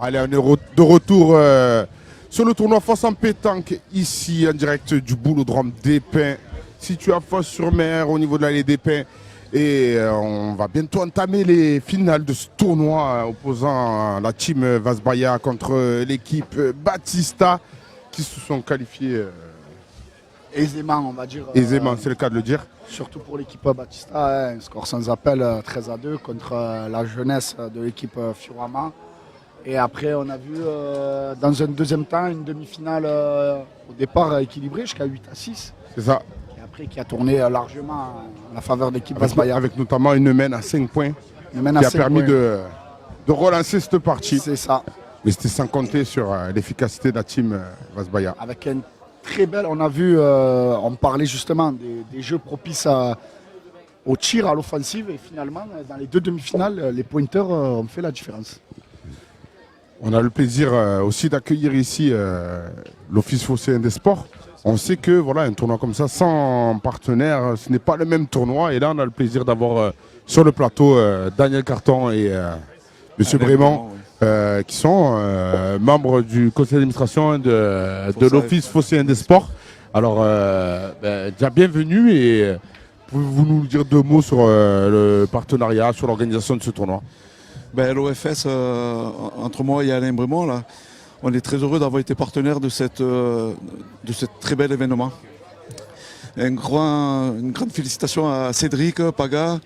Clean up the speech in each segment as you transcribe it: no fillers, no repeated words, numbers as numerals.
Allez, on est de retour sur le tournoi Fosse en pétanque, ici en direct du Boulodrome d'Épin, situé à Fosse-sur-Mer, au niveau de l'allée d'Épin. Et on va bientôt entamer les finales de ce tournoi opposant la team Vasbaya contre l'équipe Batista qui se sont qualifiés aisément, on va dire. Aisément, c'est le cas de le dire. Surtout pour l'équipe Batista, un score sans appel 13-2 contre la jeunesse de l'équipe Furama. Et après, on a vu dans un deuxième temps une demi-finale au départ équilibrée jusqu'à 8-6. C'est ça. Et après, qui a tourné largement en la faveur de l'équipe Vasbaya. Avec notamment une mène à 5 points qui a permis de relancer cette partie. C'est ça. Mais c'était sans compter sur l'efficacité de la team Vasbaya. Avec un très belle, on a vu, on parlait justement des jeux propices au tir, à l'offensive. Et finalement, dans les deux demi-finales, les pointers ont fait la différence. On a le plaisir aussi d'accueillir ici l'Office phocéen des sports. On sait que voilà, un tournoi comme ça, sans partenaire, ce n'est pas le même tournoi. Et là, on a le plaisir d'avoir sur le plateau Daniel Carton et M. Brémond, qui sont membres du conseil d'administration de l'Office phocéen des sports. Alors, déjà bienvenue et pouvez-vous nous dire deux mots sur le partenariat, sur l'organisation de ce tournoi? L'OFS, entre moi et Alain Brémond, là, on est très heureux d'avoir été partenaire de ce très bel événement. Une grande félicitation à Cédric, Paga,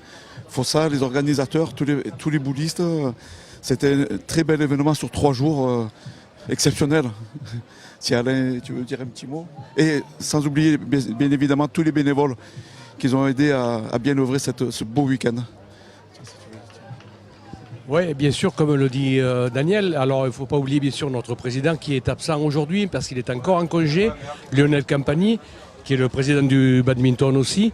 Fossa, les organisateurs, tous les boulistes. C'était un très bel événement sur 3 jours, exceptionnel. Si Alain, tu veux dire un petit mot. Et sans oublier bien évidemment tous les bénévoles qui ont aidé à bien œuvrer ce beau week-end. Oui, bien sûr, comme le dit Daniel. Alors, il ne faut pas oublier, bien sûr, notre président qui est absent aujourd'hui parce qu'il est encore en congé, Lionel Campagny, qui est le président du badminton aussi.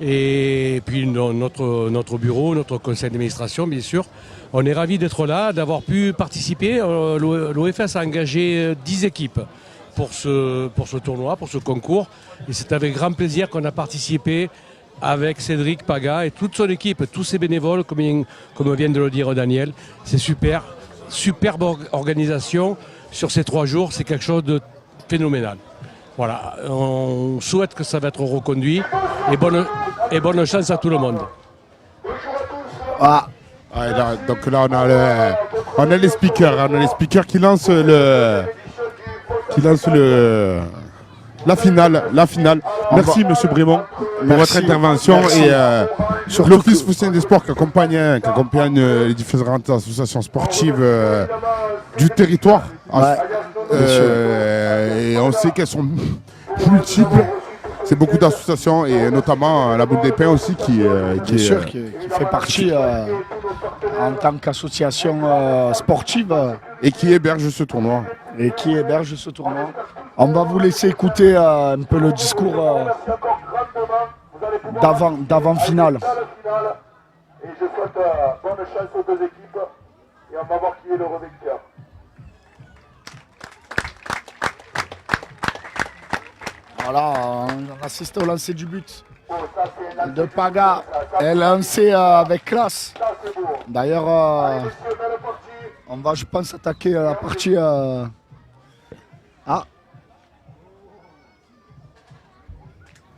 Et puis, notre bureau, notre conseil d'administration, bien sûr. On est ravis d'être là, d'avoir pu participer. L'OFS a engagé 10 équipes pour ce tournoi, pour ce concours. Et c'est avec grand plaisir qu'on a participé avec Cédric Paga et toute son équipe, tous ses bénévoles, comme vient de le dire Daniel. C'est super, superbe organisation sur ces 3 jours, c'est quelque chose de phénoménal. Voilà, on souhaite que ça va être reconduit et bonne chance à tout le monde. Donc là on a les speakers, qui lancent la finale. Merci M. Brémond pour votre intervention. Merci. Et l'Office phocéen des sports qui accompagne les différentes associations sportives du territoire. Et on sait qu'elles sont multiples. C'est beaucoup d'associations et notamment la Boule d'Épin aussi qui fait partie en tant qu'association sportive. Et qui héberge ce tournoi. On va vous laisser écouter un peu le discours d'avant-finale. Et je souhaite bonne chance aux deux équipes et on va voir qui est le revainqueur. Voilà, on assiste au lancer du but de Paga. Elle a lancé avec classe. D'ailleurs, on va, je pense, attaquer la partie.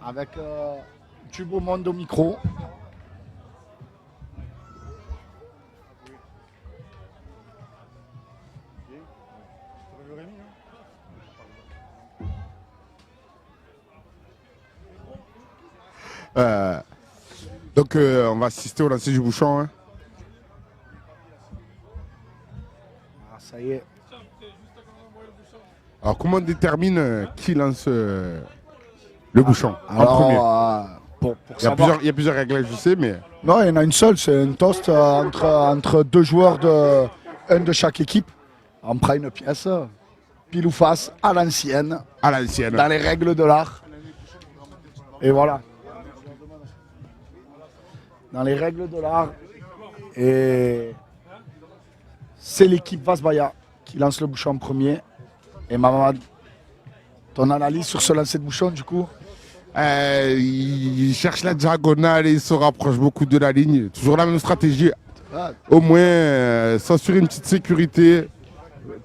Avec du beau monde au micro. Donc on va assister au lancer du bouchon. Hein. Ça y est. Alors comment on détermine qui lance le bouchon en premier? Il y a plusieurs règles, je sais, mais... Non, il y en a une seule, c'est un toast entre 2 joueurs, un de chaque équipe. On prend une pièce, pile ou face, à l'ancienne. Dans les règles de l'art. Et voilà. Dans les règles de l'art. Et c'est l'équipe Vasbaya qui lance le bouchon en premier. Et Mamad, ton analyse sur ce lancer de bouchon, du coup? Il cherche la diagonale et il se rapproche beaucoup de la ligne. Toujours la même stratégie. Au moins s'assurer une petite sécurité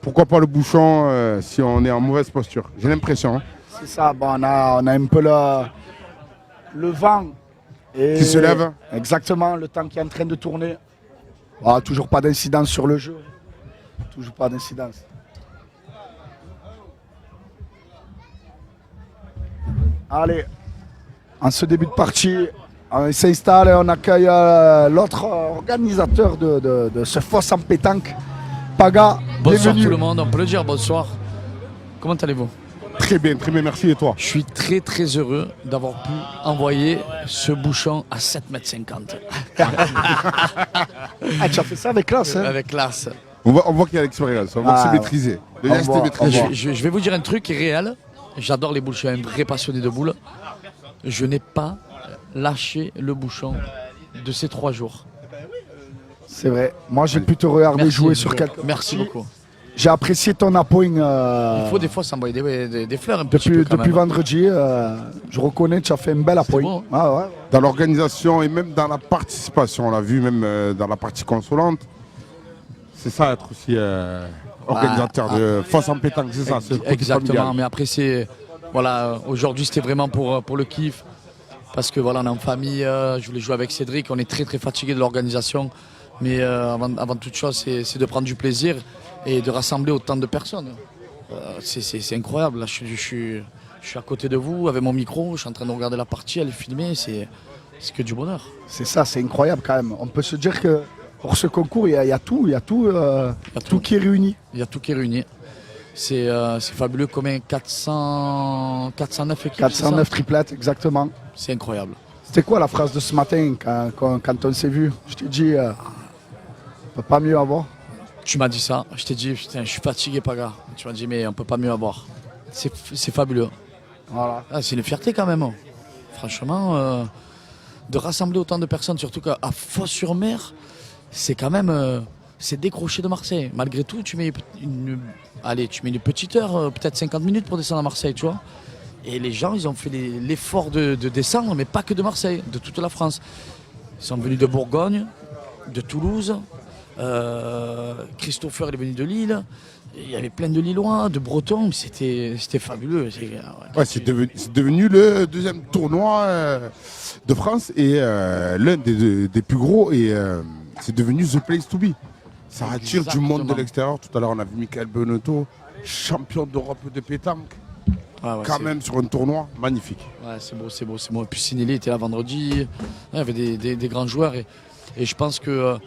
Pourquoi pas le bouchon si on est en mauvaise posture? J'ai l'impression. Hein. C'est ça, bon, on a un peu le vent. Et Qui se lève. Exactement, le temps qui est en train de tourner. Ah, toujours pas d'incidence sur le jeu. Toujours pas d'incidence. Allez, en ce début de partie, on s'installe et on accueille l'autre organisateur de ce fosse en pétanque, Paga. Bonsoir Bienvenue. tout le monde, on peut le dire, bonsoir. Comment allez-vous? Très bien, merci. Et toi? Je suis très très heureux d'avoir pu envoyer ce bouchon à 7,50 m. Ah, tu as fait ça avec classe, hein? Avec classe. On voit qu'il y a l'expérience, on voit que c'est Ah, maîtrisé. Le on geste est voit, maîtrisé. Je vais vous dire un truc qui est réel. J'adore les boules, je suis un vrai passionné de boules. Je n'ai pas lâché le bouchon de ces 3 jours. C'est vrai. Moi, j'ai pu te regarder Merci. jouer sur quelques Merci parties. beaucoup. J'ai apprécié ton appoint Il faut des fois s'envoyer des fleurs un petit peu depuis, quand depuis même. vendredi. Je reconnais que tu as fait un bel appoint. bon. Ah, ouais. Dans l'organisation et même dans la participation, on l'a vu même dans la partie consolante. C'est ça être aussi organisateur de fosse en pétanque, c'est ça. C'est le côté Exactement, familial. mais après c'est voilà, aujourd'hui c'était vraiment pour le kiff parce que voilà, on est en famille, je voulais jouer avec Cédric, on est très très fatigué de l'organisation, mais avant toute chose c'est de prendre du plaisir et de rassembler autant de personnes. C'est incroyable, là je suis à côté de vous avec mon micro, je suis en train de regarder la partie, elle est filmée, c'est que du bonheur. C'est ça, c'est incroyable quand même. On peut se dire que pour ce concours, il y a tout qui est réuni. Il y a tout qui est réuni. C'est fabuleux, combien 409 équipes. 409 triplettes, exactement. C'est incroyable. C'était quoi la phrase de ce matin quand on s'est vu? Je t'ai dit, on peut pas mieux avoir. Tu m'as dit ça, je t'ai dit, putain, je suis fatigué, Paga. Tu m'as dit, mais on peut pas mieux avoir. C'est fabuleux. Voilà. Ah, c'est une fierté quand même. Franchement, de rassembler autant de personnes, surtout qu'à Fos-sur-Mer, c'est quand même, c'est décroché de Marseille. Malgré tout, tu mets une petite heure, peut-être 50 minutes pour descendre à Marseille, tu vois. Et les gens, ils ont fait l'effort de descendre, mais pas que de Marseille, de toute la France. Ils sont venus de Bourgogne, de Toulouse. Christopher il est venu de Lille. Il y avait plein de Lillois, de Bretons. C'était fabuleux. C'est devenu le deuxième tournoi de France et l'un des plus gros. Et c'est devenu the place to be. Ça attire du monde de Exactement. l'extérieur. Tout à l'heure, on a vu Michael Benotto, champion d'Europe de pétanque. Quand même sur un tournoi magnifique. Ouais, c'est beau. Et puis Sinelli était là vendredi. Il y avait des grands joueurs. Et je pense que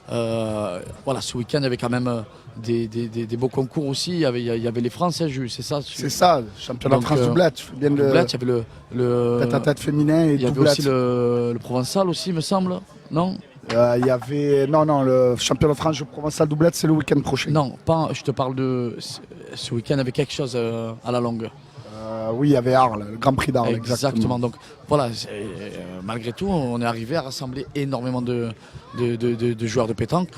voilà, ce week-end, il y avait quand même des beaux concours aussi. Il y avait les Français, c'est ça? C'est ça, championnat de Donc, France doublette. Tu fais bien Doublette, il y avait le tête à tête féminin et il y avait doublette. aussi le Provençal aussi, me semble. Non? Il y avait non, le championnat de France Provençal doublette, c'est le week-end prochain. Non, pas. Je te parle de ce week-end avec quelque chose à la longue. Oui, il y avait Arles, le Grand Prix d'Arles, exactement. Donc voilà, malgré tout, on est arrivé à rassembler énormément de joueurs de pétanque.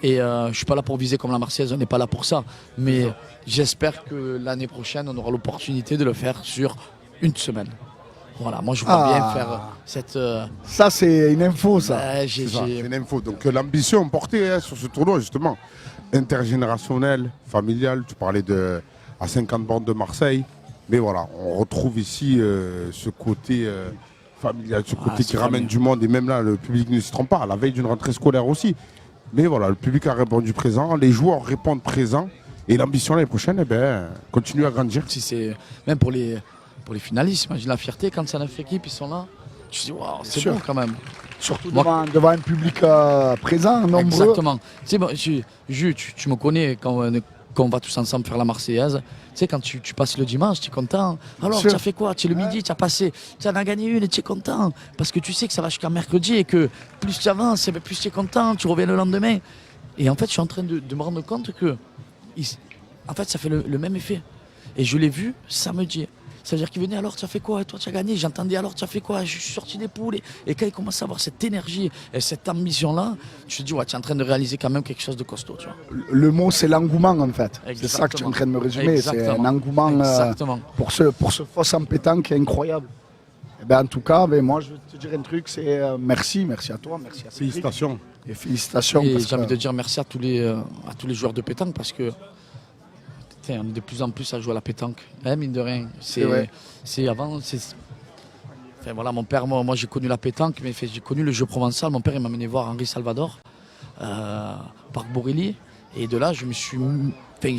Et je ne suis pas là pour viser comme la Marseillaise, on n'est pas là pour ça. Mais j'espère que l'année prochaine, on aura l'opportunité de le faire sur une semaine. Voilà, moi je vois bien faire cette. Ça, c'est une info, ça. j'ai- C'est ça, j'ai- c'est une info. Donc l'ambition portée sur ce tournoi, justement, intergénérationnel, familial. Tu parlais à 50 bornes de Marseille. Mais voilà, on retrouve ici ce côté familial, ce côté c'est qui ramène famille. du monde. Et même là, le public ne se trompe pas, à la veille d'une rentrée scolaire aussi. Mais voilà, le public a répondu présent, les joueurs répondent présent. Et l'ambition l'année prochaine, continue à grandir. Si c'est même pour les finalistes, imagine la fierté quand c'est 9 équipes, ils sont là. Tu te dis waouh, c'est sûr. bon quand même. Surtout Moi- devant un public présent, nombreux. Exactement. Tu sais, bon, Jules, tu me connais quand on va tous ensemble faire la Marseillaise. Tu sais, quand tu passes le dimanche, tu es content. Alors, Sûr. tu as fait quoi? Tu es le midi, tu as passé, tu en as gagné une et tu es content. Parce que tu sais que ça va jusqu'à mercredi et que plus tu avances, plus tu es content, tu reviens le lendemain. Et en fait, je suis en train de me rendre compte que en fait, ça fait le même effet. Et je l'ai vu samedi. Ça veut dire qu'il venait, alors tu as fait quoi? Et toi tu as gagné. J'entendais, alors tu as fait quoi? Je suis sorti des poules. Et quand il commence à avoir cette énergie et cette ambition-là, je te dis, ouais, tu es en train de réaliser quand même quelque chose de costaud. Tu vois. Le mot, c'est l'engouement, en fait. C'est Exactement. ça que tu es en train de me résumer. C'est un Exactement. engouement Exactement. pour ce fosse en pétanque qui est incroyable. Eh ben, en tout cas, moi, je vais te dire un truc, c'est merci à toi, merci à Cédric. Félicitations. Et félicitations. Et parce j'ai envie que- de dire merci à tous les joueurs de pétanque parce que on est de plus en plus à jouer à la pétanque, hein, mine de rien. vrai. C'est avant, enfin, voilà, mon père, moi j'ai connu la pétanque, mais j'ai connu le jeu provençal. Mon père il m'a amené voir Henri Salvador, Parc Borély, et de là j'ai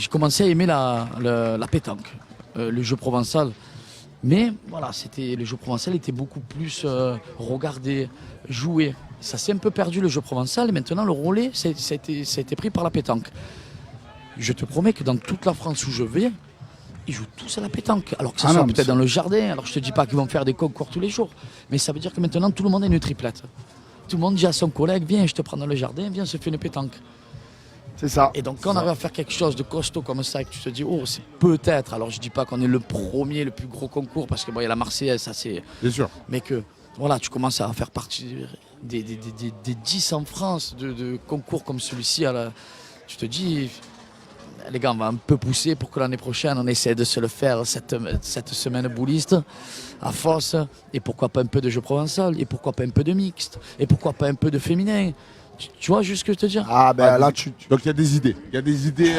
commencé à aimer la pétanque, le jeu provençal. Mais voilà, le jeu provençal était beaucoup plus regardé, joué. Ça s'est un peu perdu le jeu provençal, et maintenant le relais, ça a été pris par la pétanque. Je te promets que dans toute la France où je vais, ils jouent tous à la pétanque. Alors que ça soit peut-être dans le jardin, alors je te dis pas qu'ils vont faire des concours tous les jours, mais ça veut dire que maintenant tout le monde a une triplette. Tout le monde dit à son collègue, viens, je te prends dans le jardin, viens, on se fait une pétanque. C'est ça. Et donc quand on arrive à faire quelque chose de costaud comme ça, et que tu te dis, oh, c'est peut-être, alors je dis pas qu'on est le premier, le plus gros concours, parce que bon, il y a la Marseillaise, ça c'est... Bien sûr. Mais que, voilà, tu commences à faire partie des 10 en France de concours comme celui-ci. Tu te dis, les gars, on va un peu pousser pour que l'année prochaine, on essaie de se le faire, cette semaine bouliste, à force. Et pourquoi pas un peu de jeu provençal, et pourquoi pas un peu de mixte, et pourquoi pas un peu de féminin. Tu vois juste ce que je te dis? Ah ben là, Donc il y a des idées. Il y a des idées,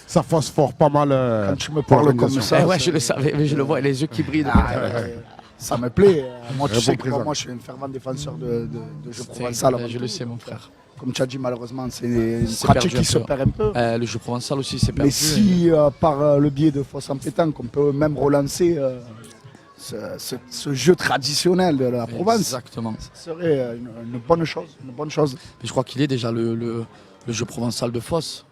ça phosphore pas mal. quand tu me parles comme ça, Ouais, je le savais, mais je le vois, les yeux qui brillent. ça me plaît. Moi, tu Un sais bon que présent. moi, je suis un fervent défenseur de jeu provençal. avant Je tout. le sais, mon frère. Comme tu as dit, malheureusement, c'est une C'est pratique perdu qui se un peu. perd un peu. Le jeu provençal aussi, c'est perdu. Mais si, par le biais de Fosse en pétanque, on peut même relancer ce jeu traditionnel de la Provence, Exactement. ce serait une bonne chose. Une bonne chose. Mais je crois qu'il est déjà le jeu provençal de Fosse.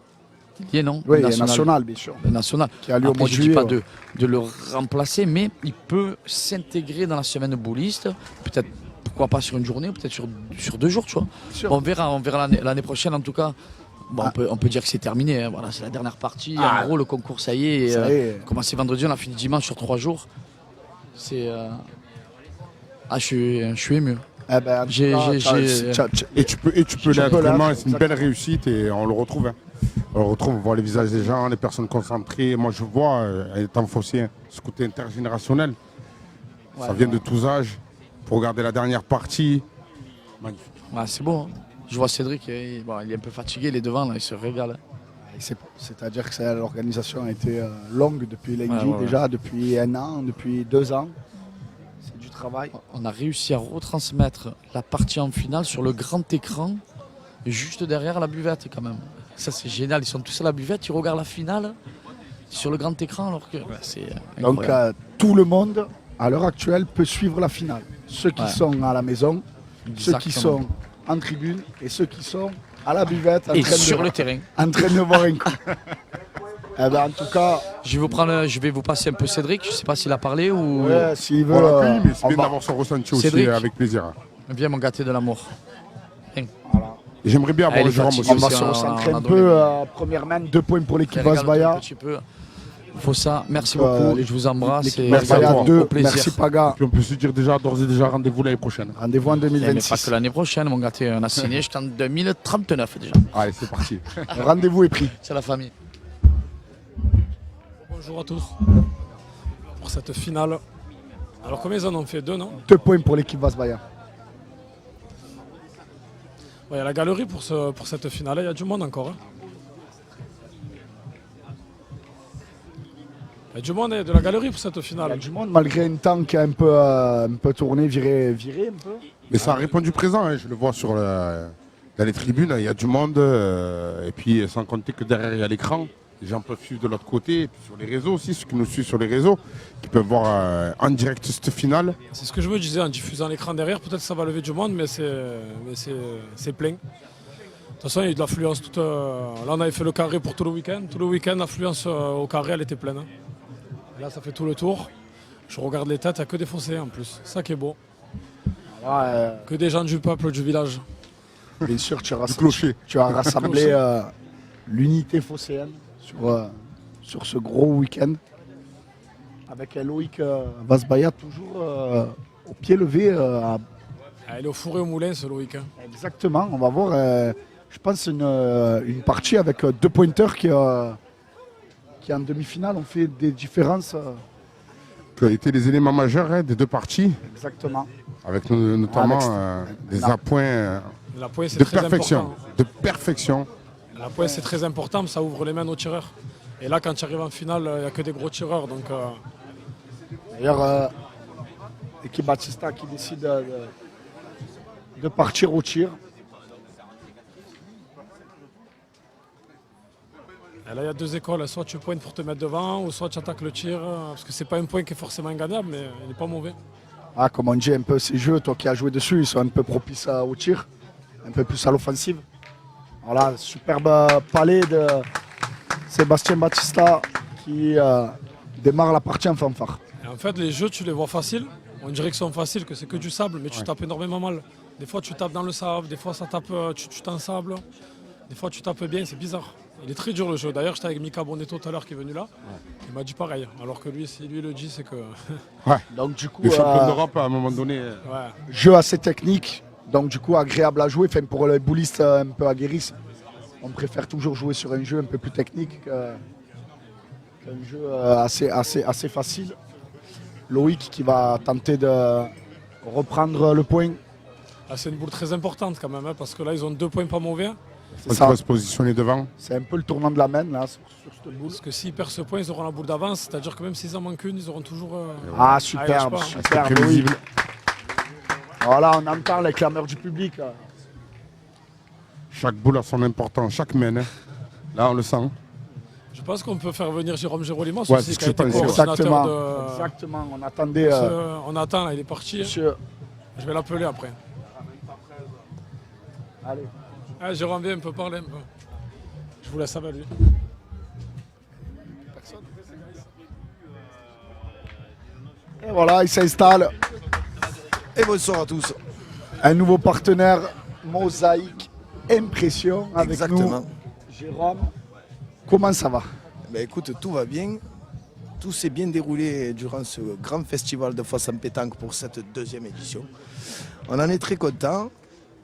Il est, non? Oui, Le national, bien sûr. Le national. Qui a lieu au Après, mois je de ne dis pas juillet, de le remplacer, mais il peut s'intégrer dans la semaine bouliste. Peut-être, pourquoi pas sur une journée, ou peut-être sur 2 jours, tu vois. sûr. On verra l'année prochaine, en tout cas. Bon, on peut dire que c'est terminé. Hein. Voilà, c'est la dernière partie. En gros, le concours, ça y est. Ça y est. Commencé vendredi, on a fini dimanche sur 3 jours. C'est. Je suis ému. Eh ben, en tout J'ai- cas, j'ai- t'as- Et tu peux peux l'être l'être, vraiment, c'est une belle exactement. réussite et on le retrouve. Hein. On le retrouve, on voit les visages des gens, les personnes concentrées. Moi je vois, étant fossien, ce côté intergénérationnel. Ça vient de tous âges. Pour regarder la dernière partie, magnifique. Ouais, c'est beau. Hein. Je vois Cédric, il est un peu fatigué, il est devant, là, il se régale. C'est-à-dire que l'organisation a été longue depuis lundi Ouais. déjà, depuis 1 an, depuis 2 ans. C'est du travail. On a réussi à retransmettre la partie en finale sur le grand écran, juste derrière la buvette quand même. Ça c'est génial, ils sont tous à la buvette, ils regardent la finale sur le grand écran alors que c'est Donc incroyable. tout le monde, à l'heure actuelle, peut suivre la finale. Ceux qui Ouais. sont à la maison, ceux qui Exactement. sont en tribune et ceux qui sont à la buvette en Et train, sur le terrain. en train de boire un coup. Eh ben, en tout cas, Je vais vous passer un peu Cédric, je sais pas s'il a parlé ou... ouais, s'il veut, On l'accueille, mais c'est on bien va- d'avoir son ressenti aussi Cédric. avec plaisir. Viens mon gâté de l'amour. Et j'aimerais bien avoir Elle le est Jérôme fatiguée aussi. on va aussi, se on a recentrer un donné peu. des- Première main, 2 points pour l'équipe Régale-toi un Vasbaya. petit peu. Faut ça, merci Euh, beaucoup, je vous embrasse. L'équipe Et Merci à Vasbaya toi. 2, au plaisir. merci Paga. Puis on peut se dire d'ores et déjà rendez-vous l'année prochaine. Rendez-vous en Mais pas 2026. que l'année prochaine, mon gâté, on a signé jusqu'en 2039 déjà. Allez, c'est parti. Rendez-vous est pris. C'est la famille. Bonjour à tous pour cette finale. Alors combien ils en ont fait? 2, non? 2 points pour l'équipe Vasbaya. Il y a la galerie pour cette finale, il y a du monde encore. Hein. Il y a du monde et de la galerie pour cette Il y a finale. du monde malgré un temps qui a un peu tourné, viré un peu. Mais ça a répondu présent, hein, je le vois dans les tribunes, il y a du monde. Et puis sans compter que derrière il y a l'écran, les gens peuvent suivre de l'autre côté. Et puis sur les réseaux aussi, ceux qui nous suivent sur les réseaux, qui peuvent voir en direct cette finale. C'est ce que je me disais en diffusant l'écran derrière, peut-être que ça va lever du monde, mais c'est plein. De toute façon, il y a eu de l'affluence. Là, on avait fait le carré pour tout le week-end. Tout le week-end, l'affluence au carré, elle était pleine. Hein. Et là, ça fait tout le tour. Je regarde les têtes, il n'y a que des foncés en plus. C'est ça qui est beau. Que des gens du peuple, du village. Bien sûr, tu as, Du clocher. tu as rassemblé l'unité phocéenne sur ce gros week-end. Avec Loïc Vasbaya toujours au pied levé. Elle est au four et au moulin, ce Loïc. Hein. Exactement, on va voir, je pense, une partie avec 2 pointeurs qui en demi-finale ont fait des différences. Qui ont été les éléments majeurs des deux parties, Exactement. avec notamment des là. appoints La pointe, c'est de très perfection. important. De perfection. La pointe, c'est très important, ça ouvre les mains aux tireurs. Et là, quand tu arrives en finale, il n'y a que des gros tireurs. Donc, D'ailleurs, l'équipe Batista qui décide de partir au tir. et là, il y a deux écoles. Soit tu pointes pour te mettre devant, ou soit tu attaques le tir. Parce que c'est pas un point qui est forcément gagnable, mais il n'est pas mauvais. Ah, comme on dit un peu ces jeux, toi qui as joué dessus, ils sont un peu propices au tir, un peu plus à l'offensive. Voilà, superbe palais de Sébastien Batista qui démarre la partie en fanfare. Et en fait, les jeux, tu les vois faciles. On dirait qu'ils sont faciles, que c'est que du sable, mais tu tapes énormément mal. Des fois, tu tapes dans le sable, des fois, ça tape, tu t'ensables. Des fois, tu tapes bien, c'est bizarre. Il est très dur le jeu. D'ailleurs, j'étais avec Mika Bonetto tout à l'heure qui est venu là. Il m'a dit pareil. Alors que lui, si lui le dit, c'est que. Donc du coup, Les champions d'Europe, à un moment donné. Ouais. jeu assez technique, donc du coup agréable à jouer. Enfin, pour les boulistes un peu aguerris, on préfère toujours jouer sur un jeu un peu plus technique qu'un jeu assez facile. Loïc qui va tenter de reprendre le point. Ah, c'est une boule très importante quand même, hein, parce que là, ils ont 2 points pas mauvais. C'est Il ça. va se positionner devant. C'est un peu le tournant de la main là sur cette boule. Parce que s'ils perdent ce point, ils auront la boule d'avance. C'est-à-dire que même s'ils en manquent une, ils auront toujours. Ah Ah, superbe, lâche pas. superbe. Prévisible. Loïc. Voilà, on entend les clameurs du public. Chaque boule a son importance, chaque main. Hein. Là, on le sent. Je pense qu'on peut faire venir Jérôme Gérolimos Ouais, aussi, c'est qui ce a que été je pensais. coordinateur Exactement. de. Exactement. On attendait On attend, là, il est parti. monsieur. Je vais l'appeler après. Allez. Ah, Jérôme, viens, on peut parler un peu. Je vous laisse avec lui. Et voilà, il s'installe. Et bonsoir à tous. Un nouveau partenaire, Mosaïque Impression, avec Exactement. nous, Jérôme. Comment ça va? Ben écoute, tout va bien. Tout s'est bien déroulé durant ce grand festival de fosse en pétanque pour cette 2e édition. On en est très content.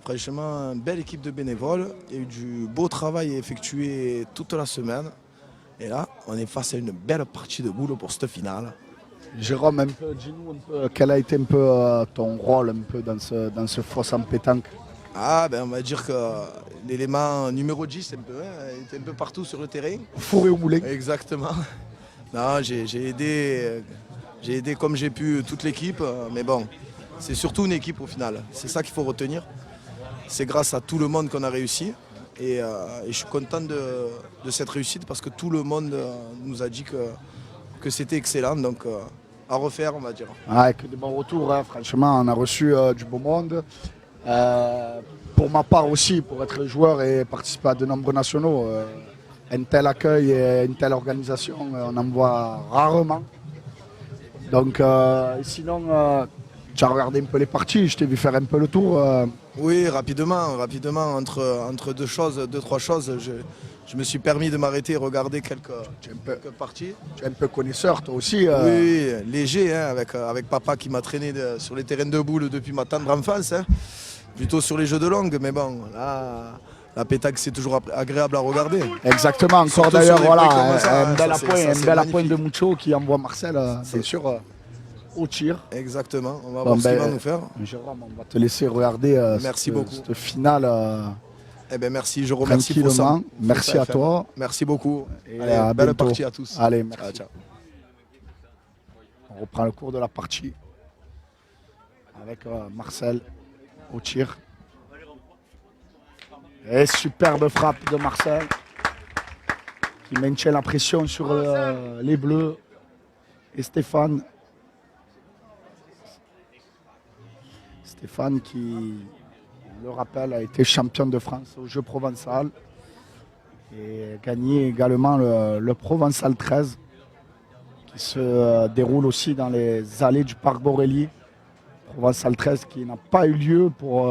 Franchement, belle équipe de bénévoles. Il y a eu du beau travail effectué toute la semaine. Et là, on est face à une belle partie de boule pour cette finale. Jérôme, dis-nous un peu quel a été un peu ton rôle un peu dans ce fosse en pétanque. Ah ben on va dire que l'élément numéro 10 était un peu partout sur le terrain. Fourré au moulin. Exactement. Non, j'ai aidé comme j'ai pu toute l'équipe, mais bon, c'est surtout une équipe au final. C'est ça qu'il faut retenir. C'est grâce à tout le monde qu'on a réussi. Et je suis content de cette réussite parce que tout le monde nous a dit que c'était excellent. Donc à refaire, on va dire. Ah, avec des bons retours, hein. Franchement, on a reçu du beau monde. Pour ma part aussi, pour être joueur et participer à de nombreux nationaux, un tel accueil et une telle organisation, on en voit rarement. Donc, sinon, tu as regardé un peu les parties, je t'ai vu faire un peu le tour. Oui, rapidement, entre deux, trois choses, je me suis permis de m'arrêter et regarder quelques parties. Tu es un peu connaisseur, toi aussi. Oui, léger, hein, avec papa qui m'a traîné sur les terrains de boules depuis ma tendre enfance. Hein. Plutôt sur les jeux de longue, mais bon, là, la pétanque, c'est toujours agréable à regarder. Exactement, encore Surtout d'ailleurs, sur des voilà, points comme ça, un hein, bel ça, appoint, c'est un bel appoint magnifique. de Mucho qui envoie Marcel, bien sûr, au tir. Exactement, on va Bon, voir ce qu'il ben, va nous faire. Jérôme, on va te laisser regarder Merci beaucoup. cette finale Eh ben merci, je remercie pour ça. tranquillement. Merci à toi. Merci beaucoup. Et Allez, à belle bientôt. partie à tous. Allez, merci. Ciao, ciao. On reprend le cours de la partie avec Marcel au tir. Et superbe frappe de Marcel qui maintient la pression sur les Bleus. Et Stéphane. Stéphane qui, on le rappelle, a été champion de France au Jeu Provençal et gagné également le Provençal 13 qui se déroule aussi dans les allées du Parc Borelli. Provençal 13 qui n'a pas eu lieu pour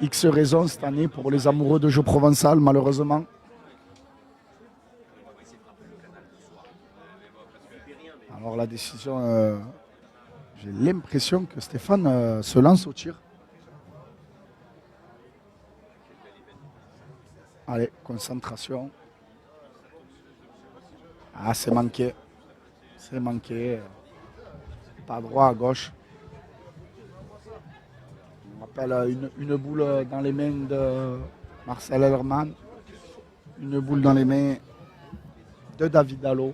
X raisons cette année pour les amoureux de Jeu Provençal malheureusement. Alors la décision, j'ai l'impression que Stéphane se lance au tir. Allez, concentration. Ah, c'est manqué. C'est manqué. Pas droit à gauche. On rappelle une boule dans les mains de Marcel Ellerman. Une boule dans les mains de David Allo.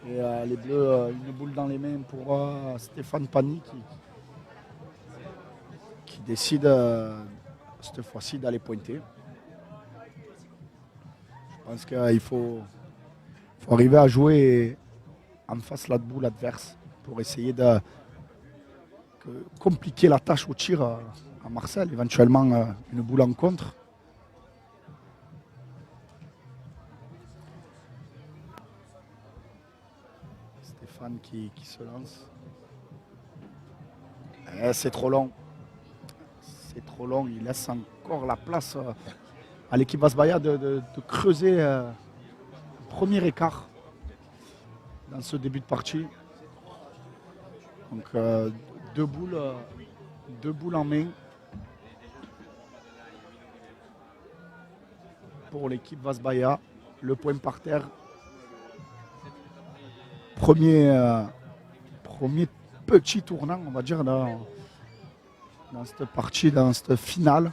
Et les Bleus, une boule dans les mains pour Stéphane Pani qui décide cette fois-ci d'aller pointer. Je pense qu'il faut arriver à jouer en face la boule adverse pour essayer de compliquer la tâche au tir à Marcel, éventuellement une boule en contre. Stéphane qui se lance. C'est trop long. C'est trop long. Il laisse encore la place à l'équipe Vasbaya de creuser le premier écart dans ce début de partie. Donc deux boules en main pour l'équipe Vasbaya. Le point par terre. Premier petit tournant, on va dire, dans cette partie, dans cette finale.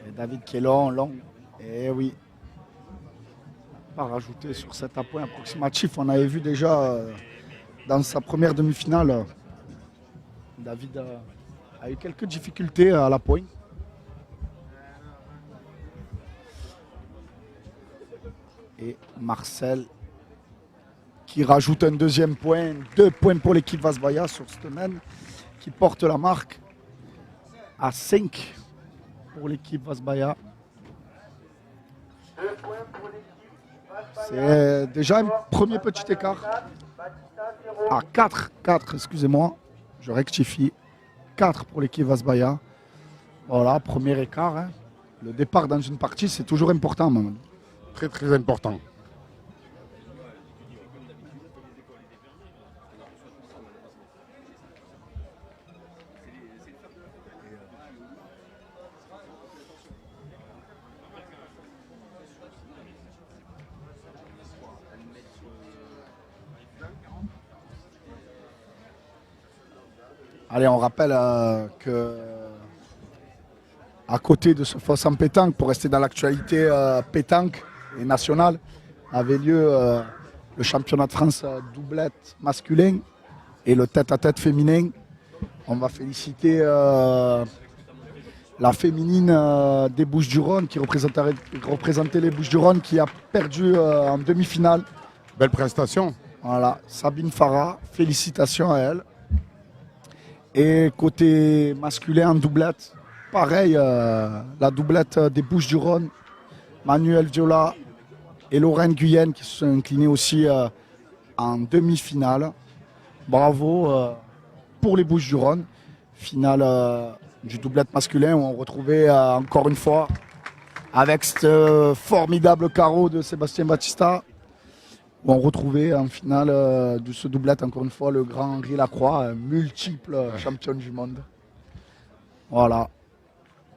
Et David qui est long. Et oui. Pas rajouter sur cet appoint approximatif. On avait vu déjà dans sa première demi-finale, David a eu quelques difficultés à la pointe. Et Marcel qui rajoute un deuxième point, 2 points pour l'équipe Vasbaya sur cette semaine, qui porte la marque à 5 pour l'équipe Vasbaya. C'est déjà un premier petit écart. À 4, excusez-moi, je rectifie. 4 pour l'équipe Vasbaya. Voilà, premier écart. Hein. Le départ dans une partie, c'est toujours important, Mamadou. Très très important. Allez, on rappelle que à côté de ce fosse en pétanque, pour rester dans l'actualité pétanque et nationale, avait lieu le championnat de France doublette masculin et le tête-à-tête féminin. On va féliciter la féminine des Bouches-du-Rhône qui représentait les Bouches-du-Rhône, qui a perdu en demi-finale. Belle prestation. Voilà, Sabine Farah, félicitations à elle. Et côté masculin en doublette, pareil, la doublette des Bouches-du-Rhône, Manuel Viola et Lorraine Guyenne qui se sont inclinés aussi en demi-finale. Bravo pour les Bouches-du-Rhône. Finale du doublette masculin où on retrouvait encore une fois avec ce formidable carreau de Sébastien Battista, où on retrouvait en finale de ce doublette encore une fois le grand Henri Lacroix, multiple champion du monde. Voilà,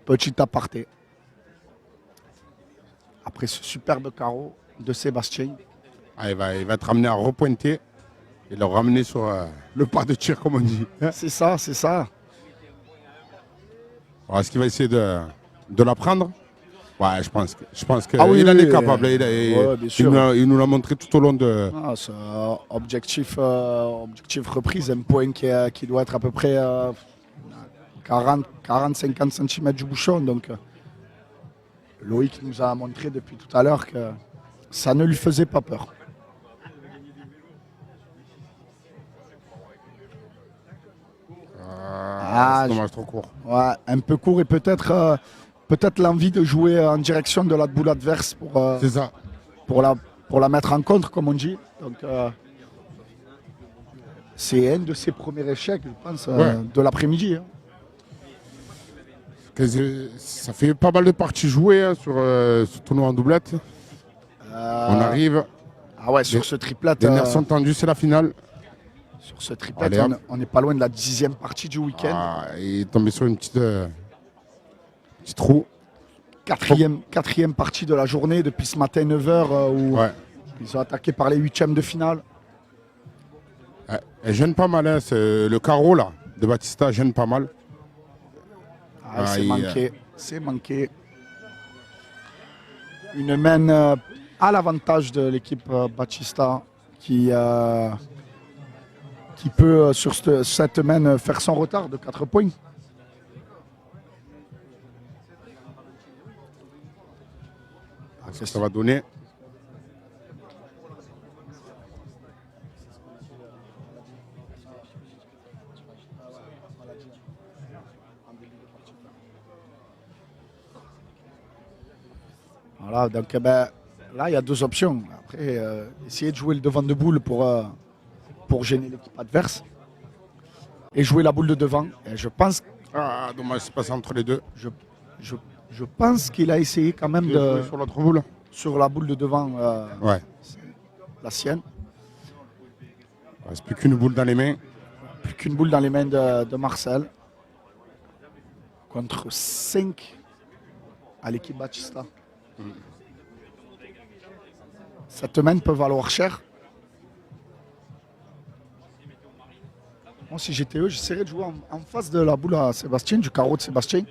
petit aparté. Après ce superbe carreau de Sébastien. Ah, il va être ramené à repointer et le ramener sur le pas de tir, comme on dit. C'est ça, c'est ça. Alors, est-ce qu'il va essayer de la prendre? Ouais, je pense qu'il Ah oui, en oui, est capable. ouais, bien sûr. Il nous l'a montré tout au long de... Ah, c'est objectif reprise, un point qui doit être à peu près 40-50 cm du bouchon. Donc Loïc nous a montré depuis tout à l'heure que ça ne lui faisait pas peur. C'est dommage, trop court. Ouais, un peu court et peut-être l'envie de jouer en direction de la boule adverse C'est ça. pour la mettre en contre, comme on dit. Donc, c'est un de ses premiers échecs, je pense, de l'après-midi. Hein. Ça fait pas mal de parties jouées hein, sur ce tournoi en doublette. On arrive. Ah ouais, sur ce triplette. Les nerfs sont tendus, c'est la finale. Sur ce triplette, Allez, on n'est pas loin de la 10e partie du week-end. Ah, il est tombé sur une petite trou. Quatrième partie de la journée depuis ce matin 9h où ils sont attaqués par les 8e de finale. Elle gêne pas mal, hein, le carreau là, de Battista gêne pas mal. Ah, c'est Aïe. manqué. C'est manqué. Une main à l'avantage de l'équipe Batista qui peut sur cette main faire son retard de 4 points. Qu'est-ce que ça va donner? Voilà, donc là, il y a 2 options. Après, essayer de jouer le devant de boule pour gêner l'équipe adverse et jouer la boule de devant. Et je pense, Ah, dommage, c'est passé entre les deux. je pense qu'il a essayé quand même de Sur l'autre boule. sur la boule de devant, Ouais. la sienne. Il reste plus qu'une boule dans les mains. Plus qu'une boule dans les mains de Marcel contre 5 à l'équipe Batista. Cette main peut valoir cher. Moi, si j'étais eux, j'essaierais de jouer en face de la boule à Sébastien, du carreau de Sébastien.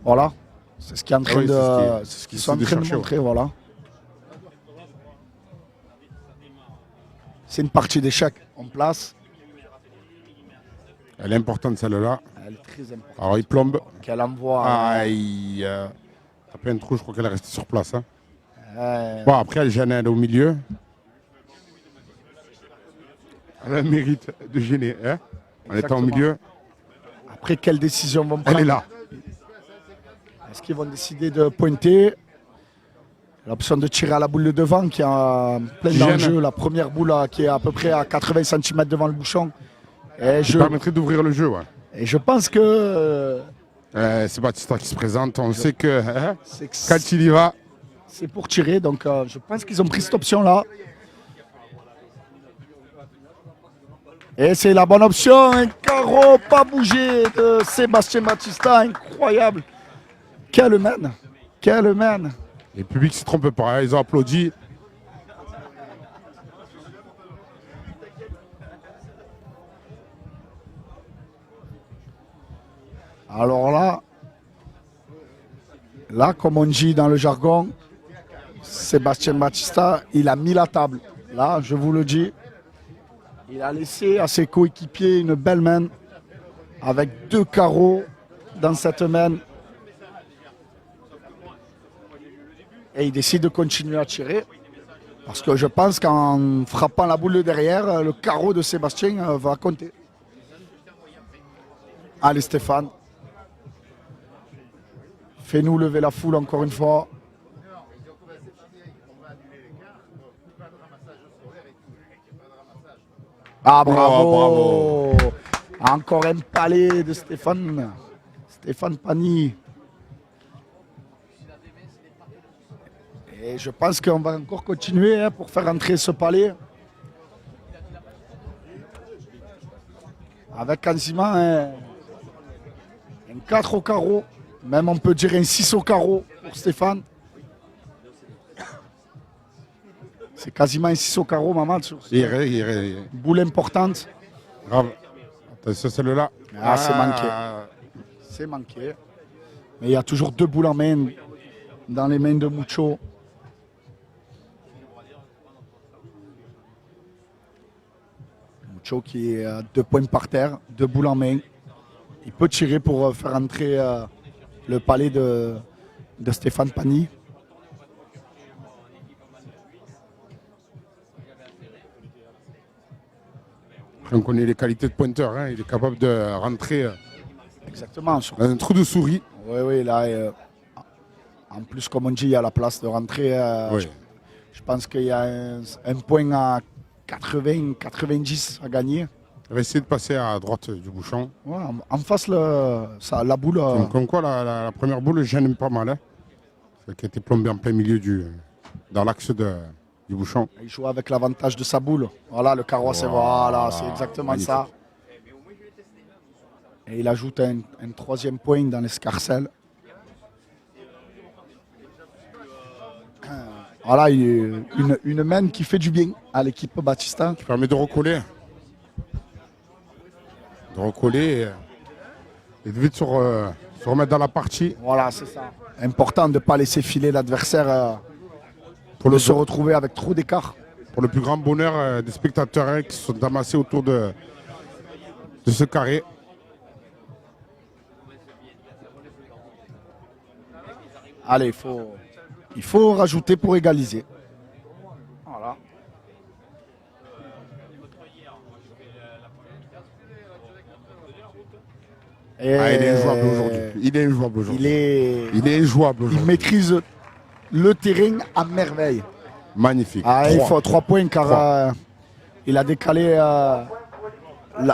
Voilà. C'est ce qu'ils Ah oui, sont en train de chercher, montrer. Voilà. C'est une partie d'échecs en place. Elle est importante celle-là. Elle est très importante. Alors il plombe. Qu'elle envoie. Aïe. T'as plein de trous, je crois qu'elle est restée sur place. Hein. euh, Bon, après, elle gêne, elle est au milieu. Elle a le mérite de gêner. Hein, en étant au Exactement. milieu. Après, quelles décisions vont Elle prendre? est là. Est-ce qu'ils vont décider de pointer? L'option de tirer à la boule de devant qui a plein Qui gêne. d'enjeux. La première boule qui est à peu près à 80 cm devant le bouchon. Et Ça permettrait d'ouvrir le jeu. Ouais. je pense que C'est Batista qui se présente. On sait que hein, c'est quand il y va, c'est pour tirer. Donc je pense qu'ils ont pris cette option-là. Et c'est la bonne option. Un carreau pas bougé de Sébastien Batista. Incroyable. Quelle main. Quelle main. les publics ne se trompent pas. Hein, ils ont applaudi. Alors là, comme on dit dans le jargon, Sébastien Batista, il a mis la table. Là, je vous le dis, il a laissé à ses coéquipiers une belle main avec 2 carreaux dans cette main. Et il décide de continuer à tirer. Parce que je pense qu'en frappant la boule de derrière, le carreau de Sébastien va compter. Allez Stéphane. Fais-nous lever la foule encore une fois. Ah bravo, Encore un palais de Stéphane. Stéphane Pani. Et je pense qu'on va encore continuer pour faire entrer ce palais. Avec quasiment un 4 au carreau. Même on peut dire un 6 au carreau pour Stéphane. C'est quasiment un 6 au carreau, maman. Sur boule importante. Grave. Attention, celle-là. Ah, c'est manqué. C'est manqué. Mais il y a toujours 2 boules en main dans les mains de Mucho. Mucho qui est à 2 points par terre, 2 boules en main. Il peut tirer pour faire entrer le palais de Stéphane Pani. On connaît les qualités de pointeur. Hein. Il est capable de rentrer Exactement. dans un trou de souris. Oui, là, en plus, comme on dit, il y a la place de rentrer. Oui. Je pense qu'il y a un point à 80-90 à gagner. Il va essayer de passer à droite du bouchon. Ouais, en face, la boule. Comme quoi, la première boule gêne pas mal. Hein. Celle qui a été plombée en plein milieu dans l'axe du bouchon. Il joue avec l'avantage de sa boule. Voilà, le carreau, c'est exactement magnifique. ça. Et il ajoute un 3e point dans l'escarcelle. Voilà, une main qui fait du bien à l'équipe Batista. Qui permet de recoller. De recoller et de vite sur Se remettre dans la partie Voilà, c'est ça. Important de ne pas laisser filer l'adversaire pour de se retrouver avec trop d'écart. pour le plus grand bonheur des spectateurs hein, qui se sont amassés autour de ce carré. Allez, il faut rajouter pour égaliser. Voilà. Et Ah, il est injouable aujourd'hui. Il est injouable aujourd'hui. Il est injouable il aujourd'hui. maîtrise le terrain à merveille. Magnifique. Ah, il 3. faut 3 points car Trois. il a décalé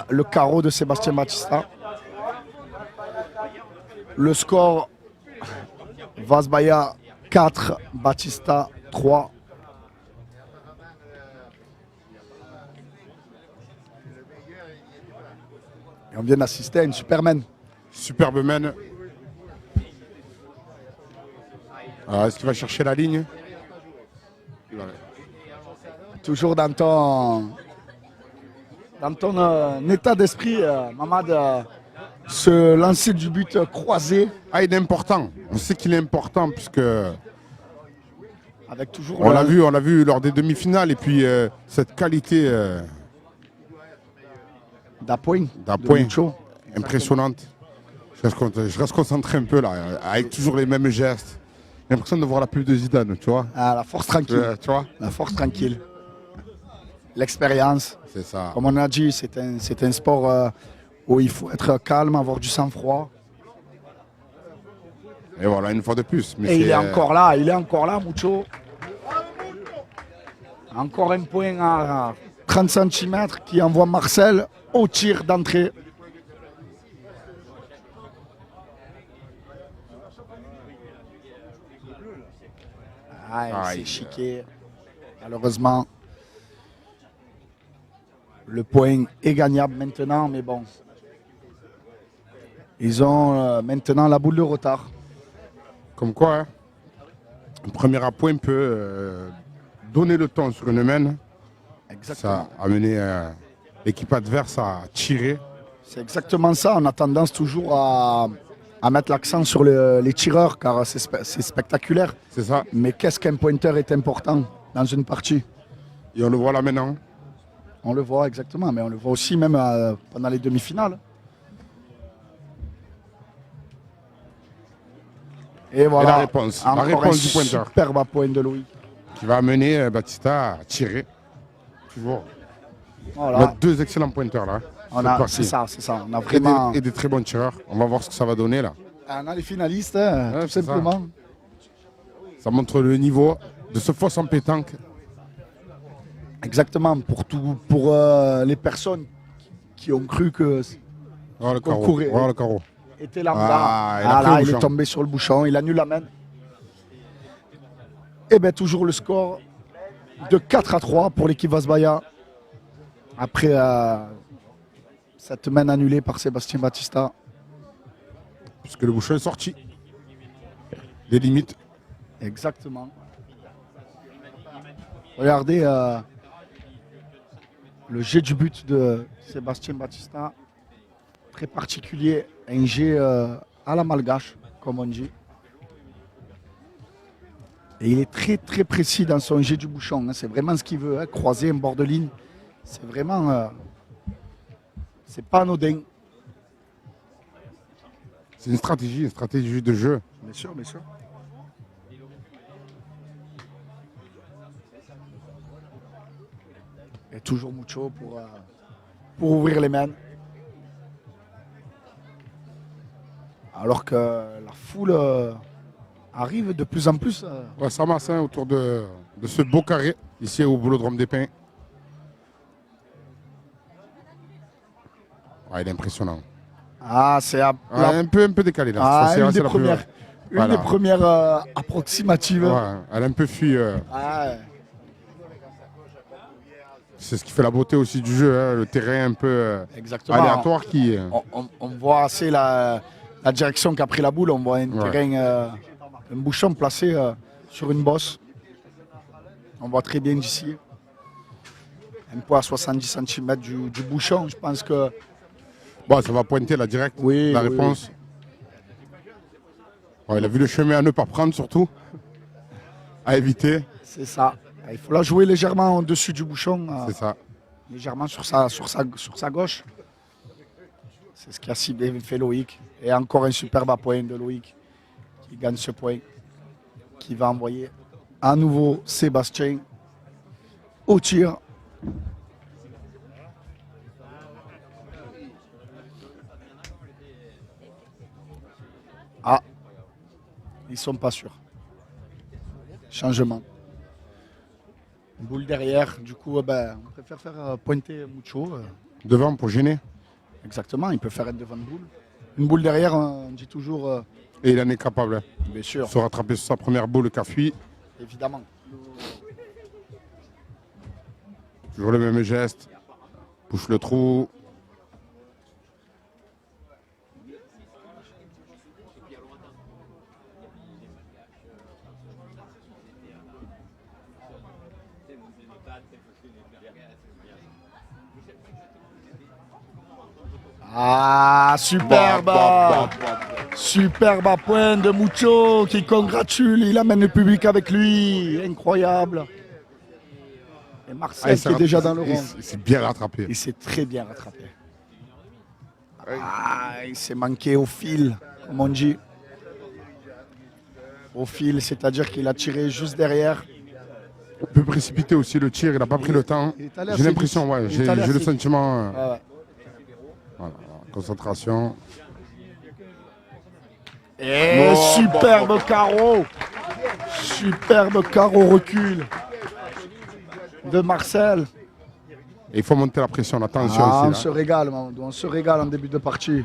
le carreau de Sébastien Batista. Le score, Vazbaya 4, Batista 3. Et on vient d'assister à une Superman. Superbe mène. Alors, est-ce qu'il va chercher la ligne? Toujours dans ton état d'esprit, Mamad, ce lancer du but croisé Ah, il est important. On sait qu'il est important puisque avec toujours on l'a vu lors des demi-finales et puis cette qualité d'appoint. d'appoint de Mucho. impressionnante. Je reste concentré un peu là, avec toujours les mêmes gestes. J'ai l'impression de voir la pub de Zidane, tu vois. Ah, la force tranquille. Tu vois, La force tranquille. L'expérience. c'est ça. Comme on a dit, c'est un sport où il faut être calme, avoir du sang-froid. Et voilà, une fois de plus. Mais Et il c'est, est encore là, Mucho. Encore un point à 30 cm qui envoie Marcel au tir d'entrée. Ah, il Aïe. s'est chiqué. Malheureusement, le point est gagnable maintenant, mais bon. Ils ont maintenant la boule de retard. Comme quoi, hein, un premier appoint peut donner le ton sur une main. Exactement. Ça a amené l'équipe adverse à tirer. C'est exactement ça. On a tendance toujours à mettre l'accent sur les tireurs car c'est spectaculaire. C'est ça. Mais qu'est-ce qu'un pointeur est important dans une partie? Et on le voit là maintenant. On le voit exactement, mais on le voit aussi même pendant les demi-finales. Et voilà. Et la réponse. La Encore réponse un du pointeur. superbe point de Louis. Qui va amener Batista à tirer. Toujours. On a Voilà. deux excellents pointeurs là. On Cette a, partie. c'est ça, c'est ça. On a Et vraiment. des très bons tireurs. On va voir ce que ça va donner là. On a les finalistes, hein, Ouais, tout c'est ça. simplement. Ça montre le niveau de ce fosse en pétanque. Exactement. Pour les personnes qui ont cru que Voilà le carreau. Concourir. Voilà le carreau. était lambda. Ah, il a Ah pris là, le il est bouchon. tombé sur le bouchon, il annule la main. Et bien toujours le score de 4-3 pour l'équipe Vazbaya. Après cette main annulée par Sébastien Batista. Puisque le bouchon est sorti. Des limites. Exactement. Regardez le jet du but de Sébastien Batista. Très particulier. Un jet à la malgache, comme on dit. Et il est très très précis dans son jet du bouchon. Hein. C'est vraiment ce qu'il veut. Hein. Croiser un bord de ligne. C'est vraiment... c'est pas anodin. C'est une stratégie de jeu. Bien sûr, bien sûr. Et toujours Mucho pour ouvrir les mains. Alors que la foule arrive de plus en plus. Ouais, ça masse hein, autour de ce beau carré, ici au Boulodrome des Pins. Ouais, il est impressionnant. Ah, c'est Ouais, un peu décalé là. ah, Ça, c'est- une c'est des la plus- premières, Voilà. une des premières approximatives. Ouais, elle a un peu fui. Ah, ouais. C'est ce qui fait la beauté aussi du jeu, hein, le terrain un peu Exactement. aléatoire qui. On voit assez la direction qu'a pris la boule. On voit un Ouais. terrain, un bouchon placé sur une bosse. On voit très bien d'ici. Un peu à 70 cm du bouchon. Je pense que Bon, ça va pointer là direct, oui, la oui, réponse. Ouais, il a vu le chemin à ne pas prendre surtout. À éviter. C'est ça. Il faut la jouer légèrement au-dessus du bouchon. C'est ça. Légèrement sur sa gauche. C'est ce qui a si bien fait Loïc. Et encore un superbe point de Loïc qui gagne ce point. Qui va envoyer à nouveau Sébastien au tir. Ah, ils sont pas sûrs. Changement. Boule derrière, du coup, on préfère faire pointer Mucho. Devant pour gêner. Exactement, il peut faire être devant une boule. Une boule derrière, on dit toujours, Et il en est capable. Hein. bien sûr, Se rattraper sur sa première boule qui a fui. évidemment. Toujours le même geste. Pousse le trou. Ah, superbe! Superbe à point de Mucho qui congratule, il amène le public avec lui. Incroyable. Et Marcel qui est déjà dans le rond. Il s'est bien rattrapé. Il s'est très bien rattrapé. Ah, il s'est manqué au fil, comme on dit. Au fil, c'est-à-dire qu'il a tiré juste derrière. Un peu précipité aussi le tir, il n'a pas pris le temps. il est allé J'ai assez l'impression, vite. ouais, Il j'ai est allé le assez vite. sentiment. Ah ouais. Voilà, concentration. Et superbe carreau. Superbe carreau recul de Marcel. Et il faut monter la pression, attention Ah, on ici. se régale, Mamadou, on se régale en début de partie.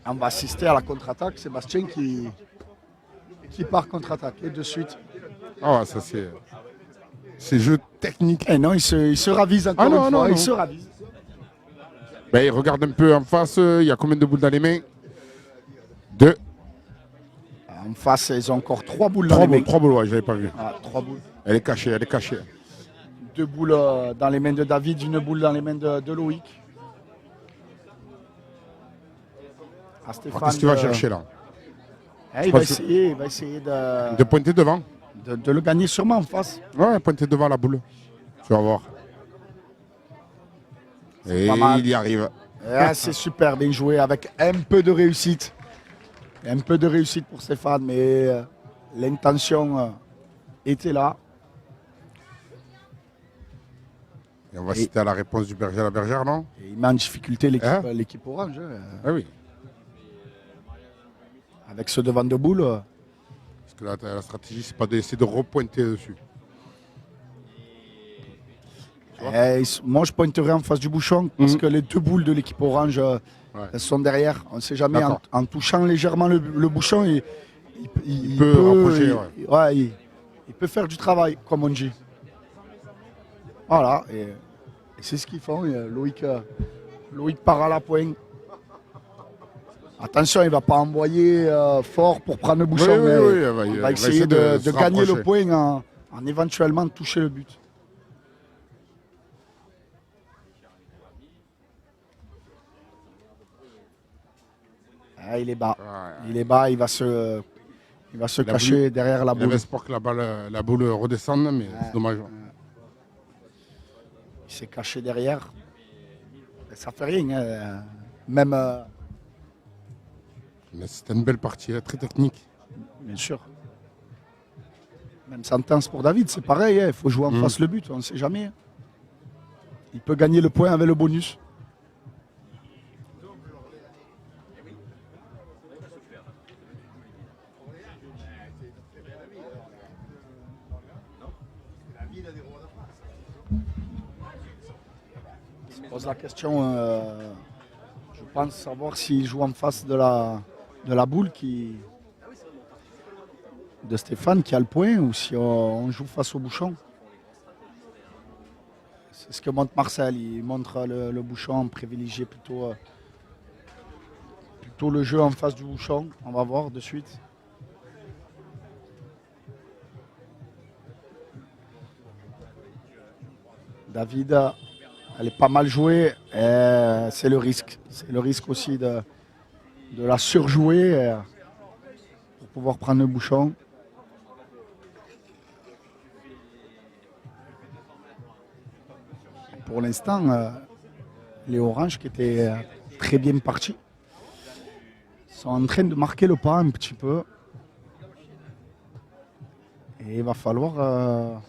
On va assister à la contre-attaque. Sébastien qui part contre-attaque. Et de suite. Ah ouais, ça c'est. C'est jeu technique. Eh non, il se ravise encore Ah non, une fois. non, Il non. se ravise. Ben, il regarde un peu en face, il y a combien de boules dans les mains? 2. En face, ils ont encore 3 boules dans les mains. 3 boules, ouais, j'avais pas vu. Ah, 3 boules. Elle est cachée, elle est cachée. 2 boules dans les mains de David, une boule dans les mains de Loïc. Ah, Stéphane, Qu'est-ce qu'il va chercher là? il va essayer De pointer devant. de le gagner sûrement en face. Ouais, pointer devant la boule. Tu vas voir. Et pas mal. il y arrive. Ah, c'est super bien joué avec un peu de réussite. Un peu de réussite pour Stéphane, mais l'intention était là. Et on va citer à la réponse du berger à la bergère, non? Et il met en difficulté l'équipe Hein l'équipe orange. Ah oui. Avec ce devant de boule. Parce que la stratégie, c'est pas d'essayer de repointer dessus. Moi, je pointerai en face du bouchon parce que les 2 boules de l'équipe orange elles sont derrière. On ne sait jamais, en touchant légèrement le bouchon, il peut rapprocher. Il peut faire du travail, comme on dit. Voilà, et c'est ce qu'ils font. Et Loïc part à la pointe. Attention, il ne va pas envoyer fort pour prendre le bouchon. Oui, il va essayer de se gagner le rapprocher. point en éventuellement toucher le but. Ah, il est bas. Il est bas, il va se cacher derrière la Il avait boule. espoir que la boule redescende, mais c'est dommage. Il s'est caché derrière. Et ça fait rien. Même, Mais c'était une belle partie, très technique. bien sûr. Même sentence pour David, c'est pareil. Il faut jouer en face le but, on ne sait jamais. Il peut gagner le point avec le bonus. Je pose la question, je pense savoir s'il joue en face de la boule de Stéphane qui a le point ou si on joue face au bouchon. C'est ce que montre Marcel, il montre le bouchon, privilégié plutôt le jeu en face du bouchon. On va voir de suite. David elle est pas mal jouée. C'est le risque. C'est le risque aussi de la surjouer pour pouvoir prendre le bouchon. Pour l'instant, les Oranges qui étaient très bien partis sont en train de marquer le pas un petit peu. Et il va falloir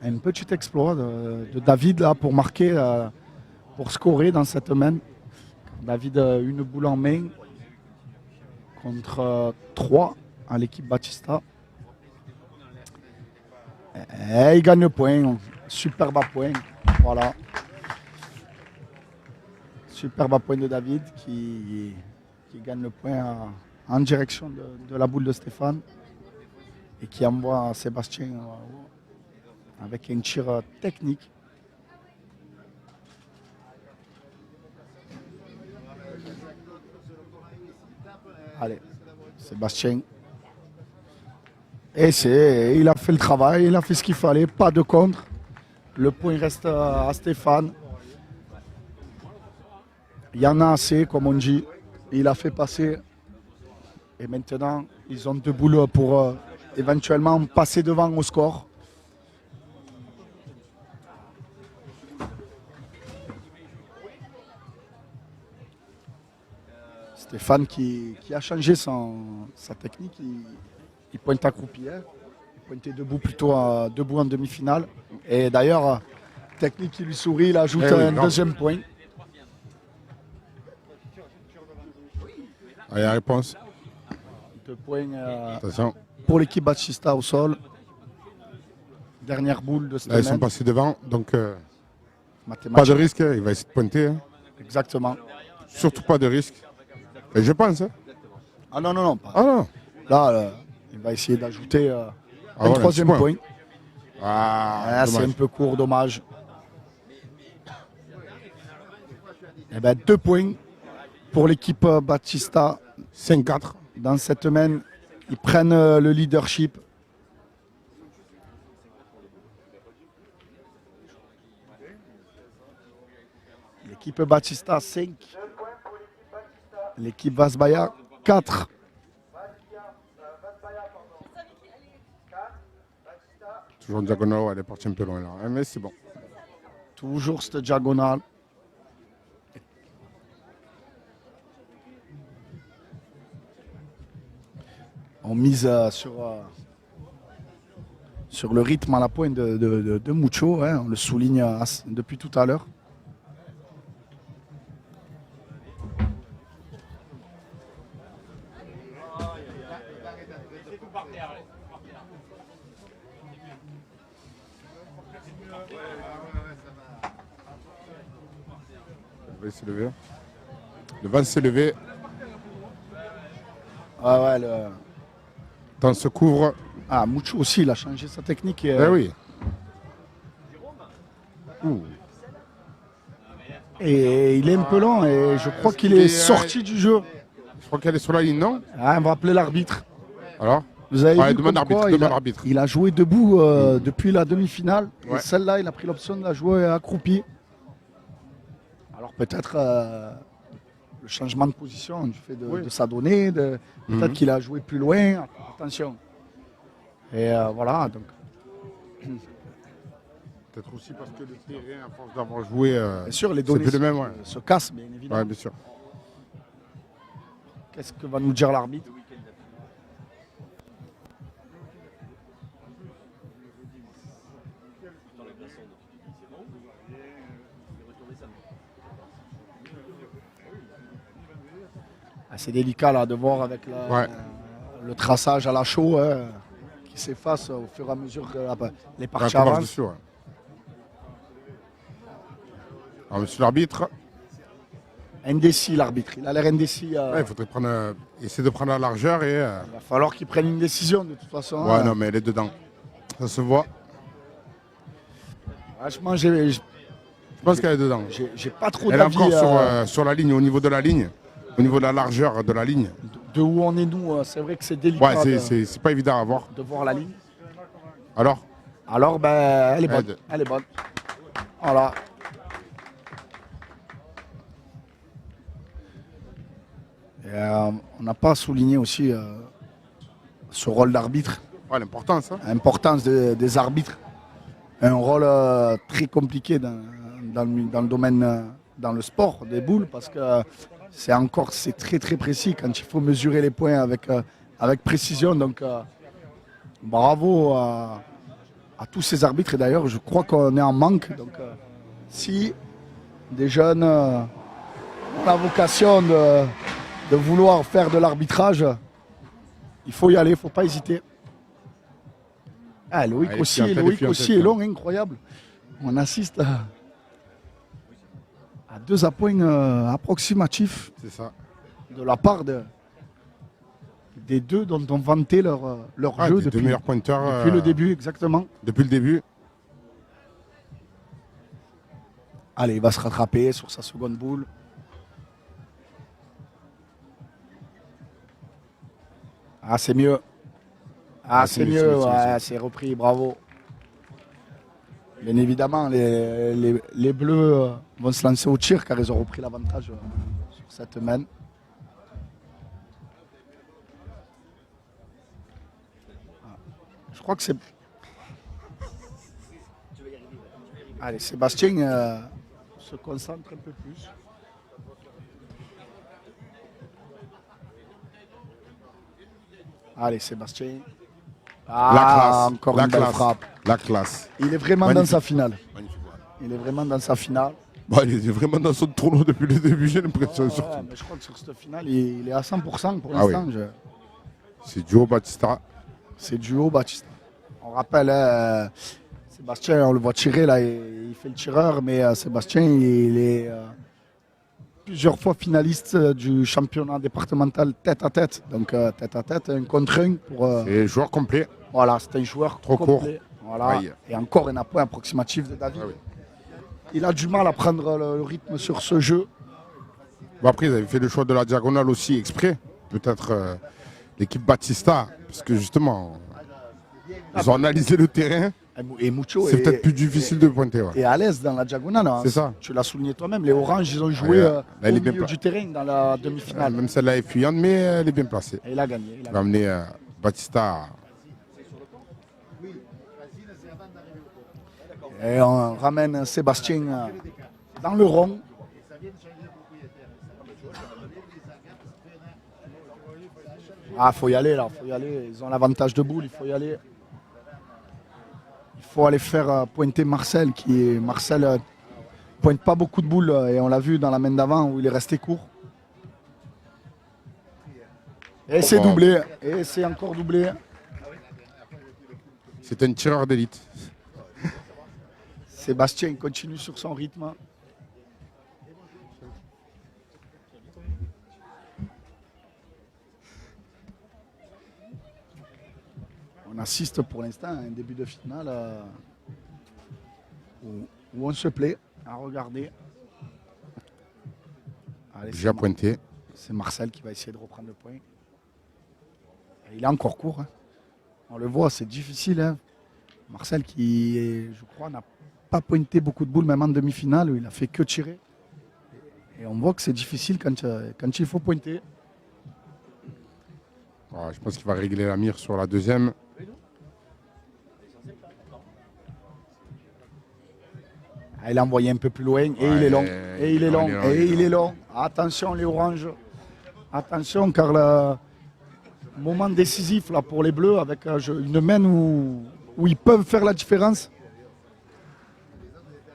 un petit exploit de David là, pour marquer, pour scorer dans cette main. David, une boule en main contre 3 à l'équipe Batista. Et il gagne le point. Superbe à point. Voilà. Superbe à point de David qui gagne le point en direction de la boule de Stéphane et qui envoie Sébastien avec un tir technique. Allez, Sébastien. Et il a fait le travail, il a fait ce qu'il fallait, pas de contre. Le point reste à Stéphane. Il y en a assez, comme on dit. Il a fait passer. Et maintenant, ils ont 2 boules pour éventuellement passer devant au score. Stéphane qui a changé sa technique. Il pointe accroupi. Hein. Il pointait debout plutôt debout en demi-finale. Et d'ailleurs, technique qui lui sourit, il ajoute un deuxième point. Allez, réponse. 2 points Attention. pour l'équipe Batista au sol. Dernière boule de cette Là, ils sont semaine. passés devant, donc pas de Mathématique. risque. Hein. Il va essayer de pointer. Hein. Exactement. Surtout pas de risque. Et je pense. Hein. Ah non, pas. Ah non. Là, il va essayer d'ajouter un voilà, troisième un petit point. Ah, C'est dommage. un peu court, dommage. Eh ben, 2 points pour l'équipe Batista. 5-4. Dans cette semaine, ils prennent le leadership. L'équipe Batista 5. L'équipe Vasbaya 4. Toujours diagonale, elle est partie un peu loin là. Hein, mais c'est bon. Toujours cette diagonale. On mise sur le rythme à la pointe de Mucho. Hein, on le souligne depuis tout à l'heure. Il va s'élever. Le vent s'est levé. Ah ouais, Temps se couvre. Ah, Mucho aussi, il a changé sa technique. Eh oui. Et il est un peu lent et je crois qu'il est sorti du jeu. Je crois qu'elle est sur la ligne, non? Ah, on va appeler l'arbitre. Alors? Vous avez Ouais, vu demande comme quoi l'arbitre, demande l'arbitre. il a joué debout depuis la demi-finale. Ouais. Et celle-là, il a pris l'option de la jouer accroupi. Alors peut-être le changement de position du fait de s'adonner. Peut-être qu'il a joué plus loin. Attention. Et voilà. Donc, Peut-être aussi parce que le terrain, à force d'avoir joué, bien sûr, les c'est données plus le même. Ouais. se cassent, bien évidemment. Ouais, bien sûr. Qu'est-ce que va nous dire l'arbitre? C'est délicat là, de voir avec le traçage à la chaux qui s'efface au fur et à mesure que les parties Ouais, qu'on marche avancent. dessus, ouais. Alors, monsieur l'arbitre, Indécis l'arbitre, il a l'air indécis. il faudrait essayer de prendre la largeur et. Il va falloir qu'il prenne une décision de toute façon. Ouais, non, mais elle est dedans. Ça se voit. Franchement, Je pense qu'elle est dedans. j'ai pas trop Elle est d'avis encore sur la ligne, au niveau de la ligne. Au niveau de la largeur de la ligne. de où on est nous. C'est vrai que c'est délicat Ouais, c'est pas évident à voir. de voir la ligne. Alors Alors, ben, elle est bonne. Aide. Elle est bonne. Voilà. Et, on n'a pas souligné aussi ce rôle d'arbitre, Ouais, l'importance. Hein. l'importance des arbitres. Un rôle très compliqué dans le domaine, dans le sport des boules, parce que c'est très très précis quand il faut mesurer les points avec précision. Donc bravo à tous ces arbitres. Et d'ailleurs, je crois qu'on est en manque. Donc si des jeunes ont la vocation de vouloir faire de l'arbitrage, il faut y aller, il ne faut pas hésiter. Ah, Loïc Allez, aussi, Fiantel et Loïc Fiantel, aussi est long, incroyable. On assiste à 2 points approximatifs C'est ça. de la part des deux dont on vantait leur Ah, jeu des deux depuis meilleurs pointeurs le début, exactement. Depuis le début. Allez, il va se rattraper sur sa seconde boule. Ah, c'est mieux. Ah, c'est mieux, ouais, c'est repris, bravo. Bien évidemment, les Bleus vont se lancer au tir car ils ont repris l'avantage sur cette main. Ah, je crois que c'est... Allez, Sébastien se concentre un peu plus. Allez, Sébastien. Ah, La classe. encore La une belle classe. frappe. La classe. Il est vraiment Magnifique. dans sa finale. Magnifique, ouais. Il est vraiment dans sa finale. Bon, il est vraiment dans son tournoi depuis le début, j'ai l'impression. Ouais, surtout. mais je crois que sur cette finale, il est à 100% pour Ah oui. l'instant. C'est Joe Batista. C'est duo Baptiste. On rappelle, Sébastien, on le voit tirer là, il fait le tireur, mais Sébastien, il est plusieurs fois finaliste du championnat départemental tête à tête. Donc tête à tête, un contre un pour. C'est joueur complet. Voilà, c'est un joueur Trop complet. Voilà. Aïe. Et encore un point approximatif de David. Ah oui. Il a du mal à prendre le rythme sur ce jeu. Bon, après, ils avaient fait le choix de la diagonale aussi exprès. Peut-être l'équipe Batista, parce que justement, ils ont analysé le terrain. Et Mucho C'est est- peut-être plus difficile de pointer. Ouais. et à l'aise dans la diagonale. Hein. C'est ça. Tu l'as souligné toi-même, les Oranges, ils ont joué Ouais, là, au il est bien milieu pla- du terrain dans la demi-finale. Même celle-là est fuyante, mais elle est bien placée. Et il a gagné. Il va amener Batista. Et on ramène Sébastien dans le rond. Ah, faut y aller là, faut y aller. Ils ont l'avantage de boule, il faut y aller. Il faut aller faire pointer Marcel, Marcel pointe pas beaucoup de boules et on l'a vu dans la main d'avant où il est resté court. Et c'est doublé, et c'est encore doublé. C'est un tireur d'élite. Sébastien continue sur son rythme. On assiste pour l'instant à un début de finale où on se plaît à regarder. Allez, Déjà pointé. c'est Marcel qui va essayer de reprendre le point. Et il est encore court. Hein. On le voit, c'est difficile. Hein. Marcel qui, je crois, n'a pas pointé beaucoup de boules, même en demi-finale, où il a fait que tirer. Et on voit que c'est difficile quand il faut pointer. Voilà, je pense qu'il va régler la mire sur la deuxième. Ah, il a envoyé un peu plus loin et il Ouais, est long. Et il est long. il est long, Et il est il est long. Attention les oranges. Attention car le moment décisif là, pour les bleus avec une main où ils peuvent faire la différence.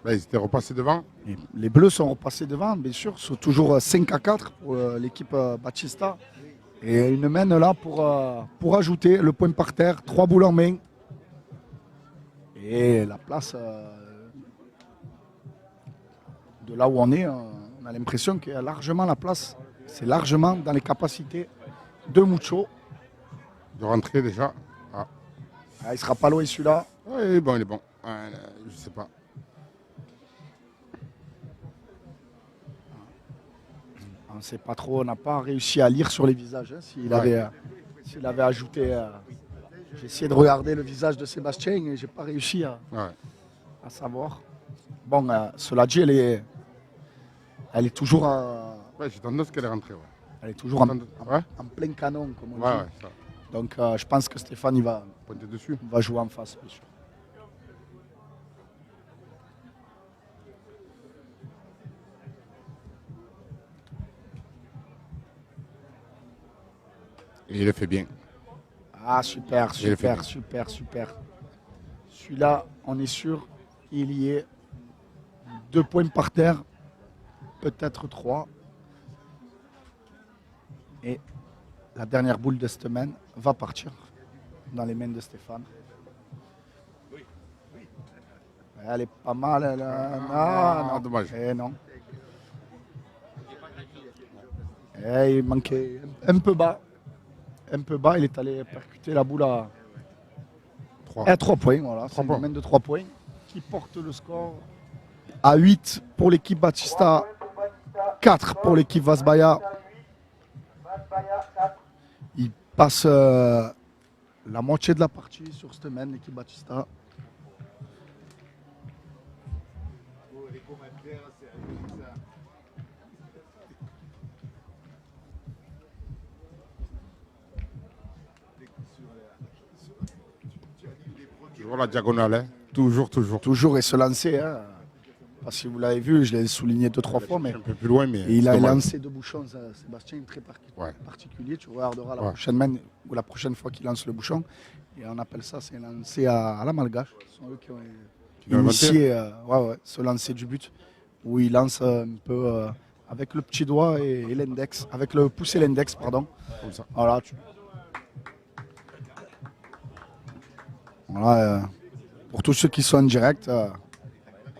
Là, ils étaient repassés devant. Et les bleus sont repassés devant, bien sûr. C'est toujours 5-4 pour l'équipe Batista. Et une main là pour ajouter le point par terre. 3 boules en main. Et la place de là où on est, on a l'impression qu'il y a largement la place. C'est largement dans les capacités de Mucho. De rentrer déjà. Ah. Ah, il ne sera pas loin celui-là. Oui, bon, il est bon. Ouais, je sais pas. On ne sait pas trop, on n'a pas réussi à lire sur les visages. Hein, s'il avait ajouté. J'ai essayé de regarder le visage de Sébastien et je n'ai pas réussi à savoir. Bon, cela dit, elle est toujours. Ouais, j'ai tendance qu'elle est rentrée. Ouais. Elle est toujours Ouais, en plein canon, comme on ouais, dit. ouais, ça. Donc je pense que Stéphane il va Pointer dessus. jouer en face, bien sûr. Et il le fait bien. Ah super, Il est fait super, bien. super, super. Celui-là, on est sûr, il y est 2 points par terre, peut-être 3. Et la dernière boule de cette semaine va partir dans les mains de Stéphane. Elle est pas mal. Elle, non, dommage. Eh non. Eh, il manquait un peu bas. Un peu bas, il est allé percuter la boule à 3. 3 points. Voilà, c'est Trois une points. domaine de 3 points qui porte le score à 8 pour l'équipe Batista, 4 pour l'équipe Vasbaya. Il passe la moitié de la partie sur cette semaine, l'équipe Batista. Toujours la diagonale, hein. Toujours, toujours. Toujours et se lancer. Hein. Parce que si vous l'avez vu, je l'ai souligné 2-3 fois, mais Un peu plus loin, mais. et il a c'est dommage. lancé de bouchons. Sébastien est très Ouais. particulier. Tu regarderas la Ouais. prochaine semaine ou la prochaine fois qu'il lance le bouchon. Et on appelle ça, c'est lancé à la malgache. Ce sont eux qui ont l'ont inventé. initié ce lancer du but. Où il lance un peu avec le petit doigt et l'index, avec le pouce et l'index, pardon. Comme ça. Voilà. Voilà, pour tous ceux qui sont en direct,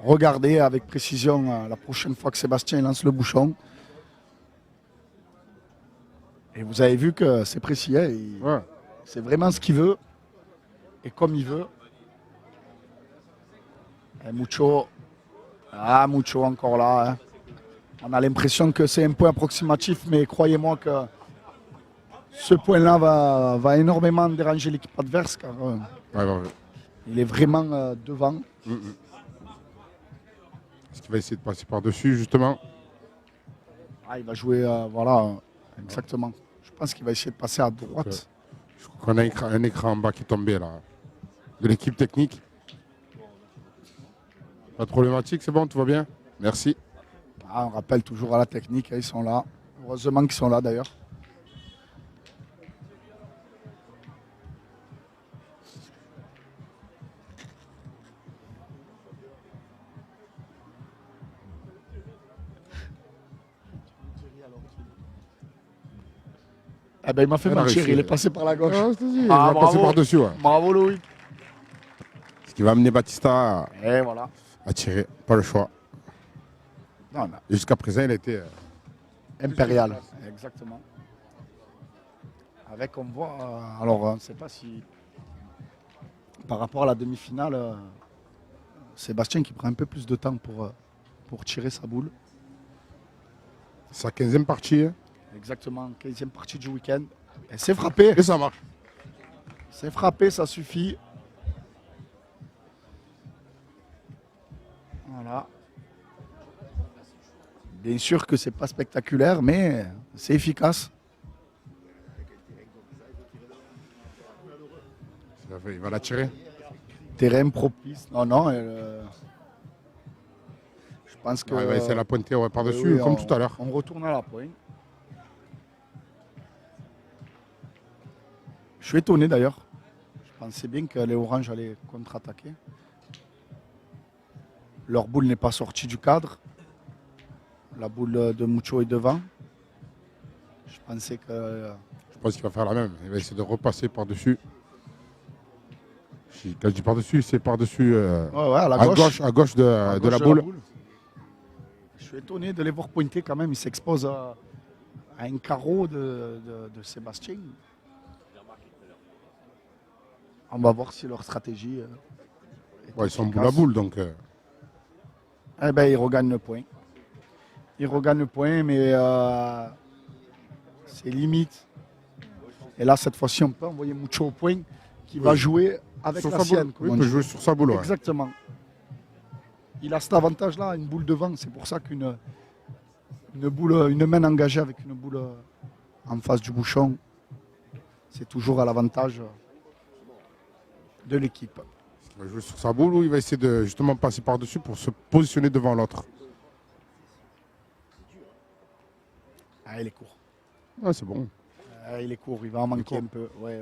regardez avec précision la prochaine fois que Sébastien lance le bouchon. Et vous avez vu que c'est précis, hein, Ouais. c'est vraiment ce qu'il veut et comme il veut. Et Mucho encore là. Hein. On a l'impression que c'est un point approximatif, mais croyez-moi que ce point-là va énormément déranger l'équipe adverse car Ouais, ouais. il est vraiment devant. Est-ce qu'il va essayer de passer par-dessus, justement? Ah, il va jouer, exactement. Je pense qu'il va essayer de passer à droite. Je crois qu'on a un écran en bas qui est tombé, là. De l'équipe technique. Pas de problématique, c'est bon, tout va bien? Merci. Ah, on rappelle toujours à la technique, hein, ils sont là. Heureusement qu'ils sont là d'ailleurs. Eh ben, il m'a fait Elle a mentir, réussi. il est passé par la gauche. Il va passer par-dessus, ouais. Bravo Loïc. Ce qui va amener Batista Et voilà. à tirer. Pas le choix. Non, non. Et jusqu'à présent, il a été. Impérial. Exactement. Avec, on voit, alors on ne sait pas si, par rapport à la demi-finale, Sébastien qui prend un peu plus de temps pour tirer sa boule. Sa 15e partie. Hein. Exactement, 15e partie du week-end. Et c'est frappé. Et ça marche. C'est frappé, ça suffit. Voilà. Bien sûr que c'est pas spectaculaire, mais c'est efficace. Il va la tirer. Terrain propice. Non, je pense que. Ouais, il va essayer de la pointer ouais, par-dessus, oui, comme tout à l'heure. On retourne à la pointe. Je suis étonné d'ailleurs. Je pensais bien que les Oranges allaient contre-attaquer. Leur boule n'est pas sortie du cadre. La boule de Mucho est devant. Je pensais que. Je pense qu'il va faire la même. Il va essayer de repasser par-dessus. Quand je dis par-dessus, c'est par-dessus. À la à gauche. à gauche de À gauche la de boule. Je suis étonné de les voir pointer quand même. Ils s'exposent à un carreau de Sébastien. On va voir si leur stratégie. Est Ouais, ils sont efficace. boule à boule, donc. Eh ben, ils regagnent le point. Ils regagnent le point, mais c'est limite. Et là, cette fois-ci, on peut envoyer Mucho au point qui va jouer avec sur la sa sienne. boule. comme Oui, on il peut dit. jouer sur sa boule. Ouais. Exactement. Il a cet avantage-là, une boule devant. C'est pour ça qu'une boule, une main engagée avec une boule en face du bouchon, c'est toujours à l'avantage de l'équipe. Il va jouer sur sa boule ou il va essayer de justement passer par-dessus pour se positionner devant l'autre. Ah, il est court. Ouais, c'est bon. Ah, il est court, il va en manquer court. un peu. Ouais,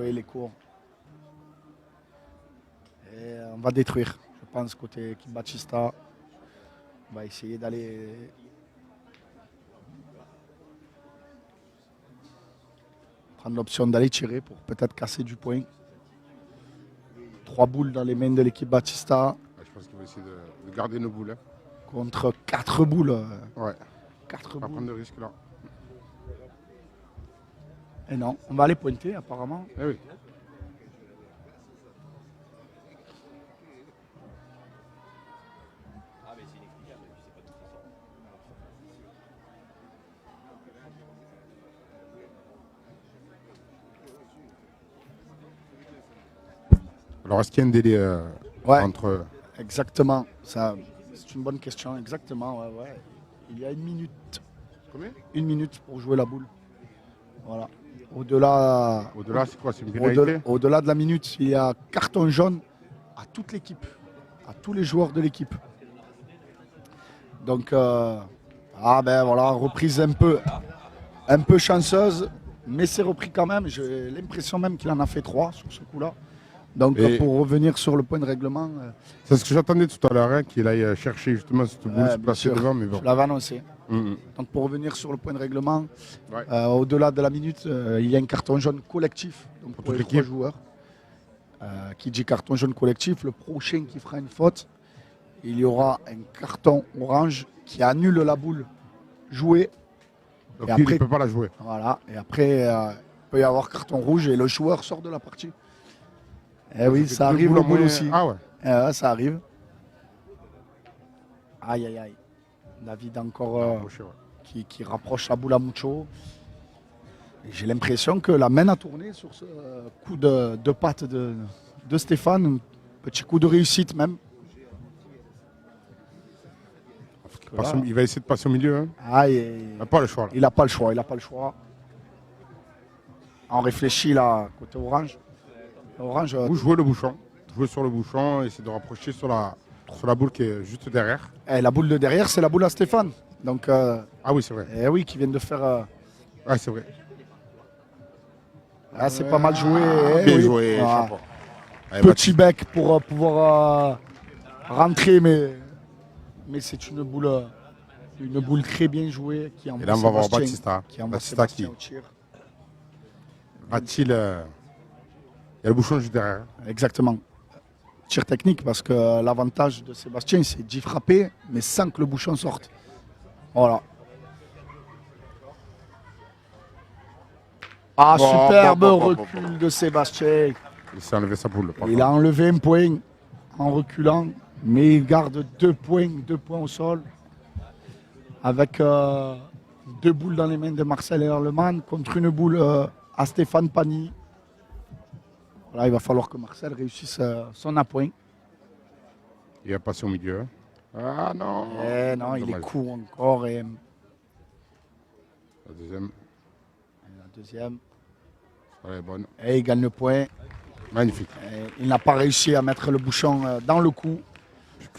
il est court. Et on va détruire, je pense, côté équipe Battista. On va essayer d'aller. Prendre l'option d'aller tirer pour peut-être casser du point. 3 boules dans les mains de l'équipe Battista Je pense qu'il va essayer de garder nos boules. Hein. contre 4 boules. Ouais. 4 On va boules. prendre de risque là. Et non, on va aller pointer apparemment. Eh oui. Alors, est-ce qu'il y a un délai Ouais. entre. Exactement. Ça, c'est une bonne question. Exactement. Ouais. Il y a 1 minute. Combien 1 minute pour jouer la boule. Voilà. Au-delà, Au-delà, c'est quoi? C'est une pénalité? au-delà de la minute, il y a carton jaune à toute l'équipe, à tous les joueurs de l'équipe. Donc, reprise un peu chanceuse, mais c'est repris quand même. J'ai l'impression même qu'il en a fait 3 sur ce coup-là. Donc, Et- pour revenir sur le point de règlement, C'est ce que j'attendais tout à l'heure, hein, qu'il aille chercher justement cette boule, se bien placer sûr, devant, mais bon. je l'avais annoncé. Mhm. Donc, pour revenir sur le point de règlement, Ouais. au-delà de la minute, il y a un carton jaune collectif donc Pour pour toute les 3 l'équipe. joueurs. Qui dit carton jaune collectif, le prochain qui fera une faute, il y aura un carton orange qui annule la boule jouée. Donc Et il après- ne peut pas la jouer. Voilà. Et après, il peut y avoir carton rouge et le joueur sort de la partie. Eh oui, fait ça deux arrive boules le en boule moins. aussi. Ah ouais. Ça arrive. Aïe. David encore Approché, ouais. qui rapproche la boule à Mucho. Et j'ai l'impression que la main a tourné sur ce coup de patte de Stéphane. Un petit coup de réussite même. Il va essayer de passer au milieu. Hein. Aïe. Il n'a pas le choix. Là. Il n'a pas le choix. On réfléchit là, côté orange. Orange, Vous jouez le bouchon. Jouez sur le bouchon, essayez de rapprocher sur la boule qui est juste derrière. la boule de derrière, c'est la boule à Stéphane. Donc, Ah oui, c'est vrai. oui, qui vient de faire. Ah, c'est vrai. C'est pas mal joué. Bien oui. joué, Voilà. chapeau. Allez, Petit bec pour pouvoir rentrer, mais c'est une boule très bien jouée qui envoie Et là, on va voir Sébastien, Battista. qui envoie Battista Sébastien qui au tir. va-t-il. Il y a le bouchon juste derrière. Exactement. Tir technique parce que l'avantage de Sébastien, c'est d'y frapper, mais sans que le bouchon sorte. Voilà. Ah, Bon, superbe bon, recul de Sébastien. Il s'est enlevé sa boule. par Il contre. a enlevé un point en reculant, mais il garde 2 points au sol. Avec 2 boules dans les mains de Marcel Herleman contre une boule à Stéphane Pagny. Voilà, il va falloir que Marcel réussisse son appoint. Il va passer au milieu. Ah non. Eh non, il est Dommage. court encore. Et La deuxième, la deuxième. elle est bonne. Et il gagne le point. Magnifique. Et il n'a pas réussi à mettre le bouchon dans le cou.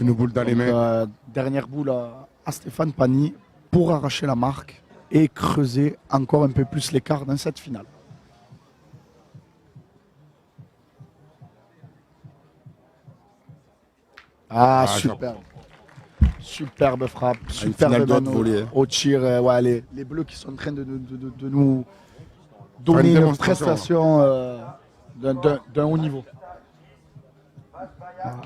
Une boule dans les Donc, mains. dernière boule à Stéphane Pagny pour arracher la marque et creuser encore un peu plus l'écart dans cette finale. Ah, superbe. Superbe frappe, superbe finale de haute mano volée, hein. au tir. Les Bleus qui sont en train de nous donner Faire une une démonstration, prestation d'un haut niveau. Voilà.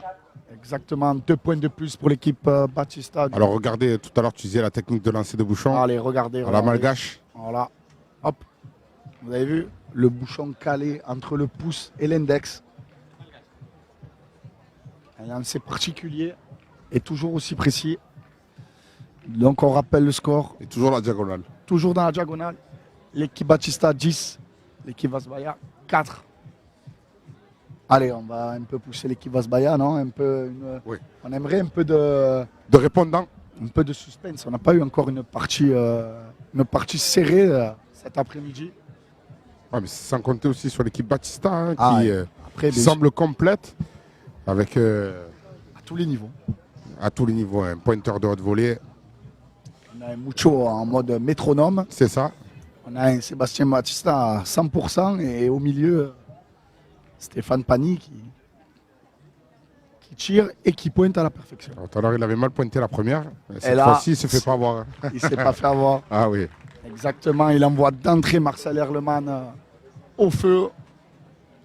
Exactement, 2 points de plus pour l'équipe Battista. Alors regardez, tout à l'heure tu disais la technique de lancer de bouchon. Allez, regardez. À la regardez. malgache. Voilà. Hop. Vous avez vu le bouchon calé entre le pouce et l'index. Un lancer particulier et toujours aussi précis. Donc on rappelle le score. Et toujours la diagonale. Toujours dans la diagonale. L'équipe Battista 10. L'équipe Vasbaya 4. Allez, on va un peu pousser l'équipe Vasbaya, non un peu, Oui. On aimerait un peu de... De répondant. un peu de suspense. On n'a pas eu encore une partie serrée cet après-midi. Ouais, mais sans compter aussi sur l'équipe Batista hein, Ah, qui, après, qui bien semble complète avec à tous les niveaux. à tous les niveaux un pointeur de haute volée, On a un Mucho en mode métronome. c'est ça. On a un Sébastien Batista à 100% et au milieu, Stéphane Pagny qui tire et qui pointe à la perfection. Alors, tout à l'heure, il avait mal pointé la première. Cette là, fois-ci, il ne se fait pas avoir. hein. Il ne s'est pas fait avoir. Ah oui. Exactement, il envoie d'entrée Marcel Herlemann au feu.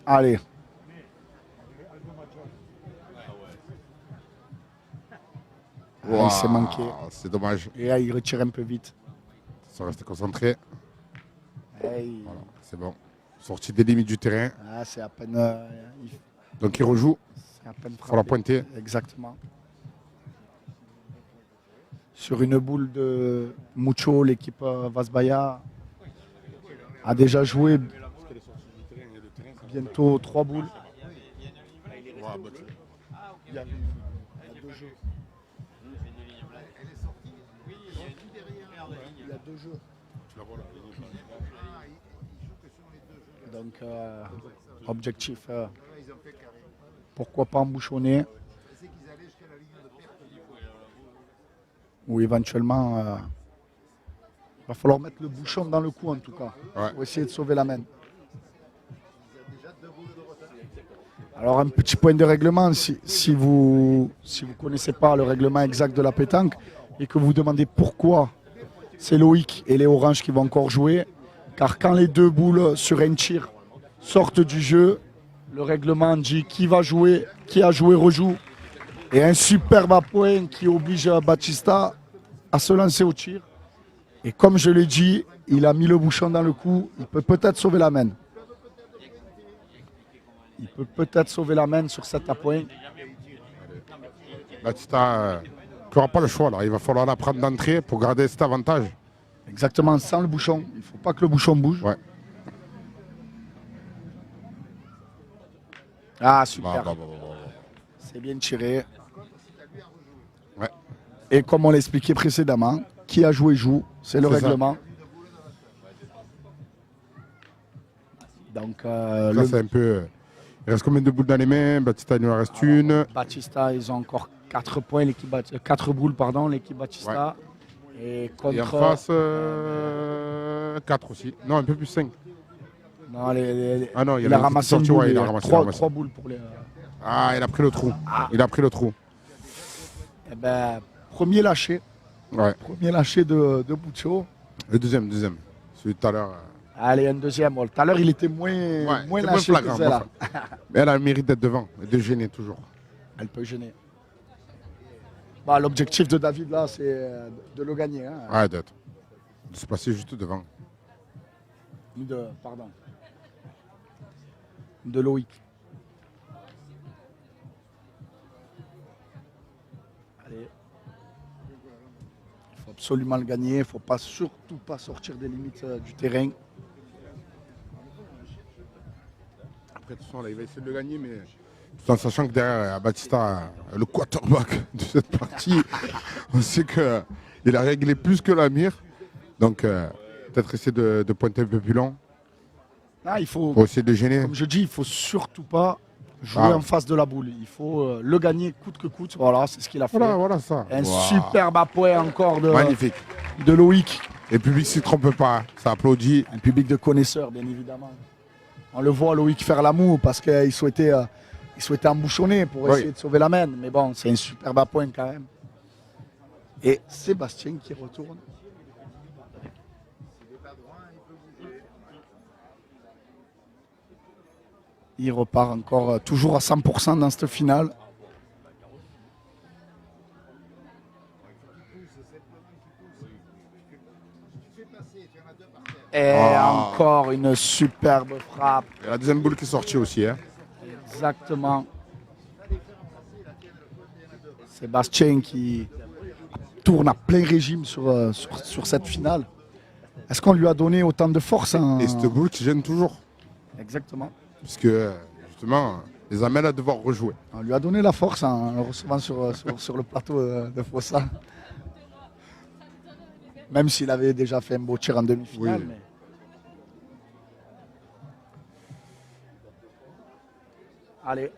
Allez. Ah, il s'est manqué. C'est dommage. Et là, il retire un peu vite. Ils sont restés concentrés. Hey. Voilà, c'est bon. Sorti des limites du terrain. Ah, c'est à peine. Donc il rejoue. C'est à peine Il faut la frappé. pointer. Exactement. Sur une boule de Mucho, l'équipe Vasbaya a déjà joué bientôt 3 boules. Il y a 2 jeux. Il y a 2 jeux. Donc, objectif, pourquoi pas embouchonner. Ou éventuellement, il va falloir mettre le bouchon dans le cou en tout cas, Ouais. pour essayer de sauver la main. Alors un petit point de règlement, si vous connaissez pas le règlement exact de la pétanque et que vous demandez pourquoi c'est Loïc et les Oranges qui vont encore jouer, car quand les 2 boules sur un tir sortent du jeu, le règlement dit qui va jouer, qui a joué rejoue. Et un superbe point qui oblige Batista à se lancer au tir. Et comme je l'ai dit, il a mis le bouchon dans le cou. Il peut peut-être sauver la main. Il peut peut-être sauver la main sur cet appoint. Batista n'aura pas le choix là. Il va falloir la prendre d'entrée pour garder cet avantage. Exactement, sans le bouchon. Il ne faut pas que le bouchon bouge. Ouais. Ah, super. Bah. C'est bien tiré. Ouais. Et comme on l'expliquait précédemment, qui a joué joue. C'est le C'est ça. règlement. Donc, Là, c'est un peu. Il reste combien de boules dans les mains? Batista, il nous en reste une. Batista, ils ont encore 4 points, 4 boules, pardon, l'équipe Batista. Et contre. Et en face, 4 aussi. Non, un peu plus 5. Non, Ah non, il y il a a ramassé une sorti, boule, ouais, il a il a ramassé, 3 boules pour les. Ah, il a pris le trou. Il a pris le trou. Eh ben, premier lâché. Ouais. Premier lâché de Mucho. Le deuxième. Celui de tout à l'heure. Allez, un deuxième. Bon, tout à l'heure, il était moins c'est lâché flagrant, que celle-là. Mais elle a le mérite d'être devant et de gêner toujours. Elle peut gêner. Bah, l'objectif de David, là, c'est de le gagner. Hein. Ouais, de se passer juste devant. De Loïc. Allez. Il faut absolument le gagner. Il ne faut surtout pas sortir des limites du terrain. Après, de toute façon, là, il va essayer de le gagner, mais tout en sachant que derrière, Batista, le quarterback de cette partie, on sait qu'il a réglé plus que la mire. Donc, peut-être essayer de pointer un peu plus long Là, il faut, pour essayer de le gêner. comme je dis, il ne faut surtout pas jouer Ah. en face de la boule. Il faut le gagner coûte que coûte. Voilà, c'est ce qu'il a fait. Voilà ça. Un Wow. superbe appoint encore Magnifique. de Loïc. Et le public s'y trompe pas, ça applaudit. Un public de connaisseurs, bien évidemment. On le voit, Loïc, faire l'amour parce qu'il souhaitait embouchonner pour Oui. essayer de sauver la main. Mais bon, c'est un superbe appoint quand même. Et Sébastien qui retourne. Il repart encore toujours à 100% dans cette finale. Et encore une superbe frappe. Il y a la deuxième boule qui est sortie aussi. Hein. Exactement. Sébastien qui tourne à plein régime sur cette finale. Est-ce qu'on lui a donné autant de force Et cette boule qui gêne toujours. Exactement. Puisque justement, les amène à devoir rejouer. On lui a donné la force en le recevant sur le plateau de Fossa. Même s'il avait déjà fait un beau tir en demi-finale. Oui. Mais... Allez.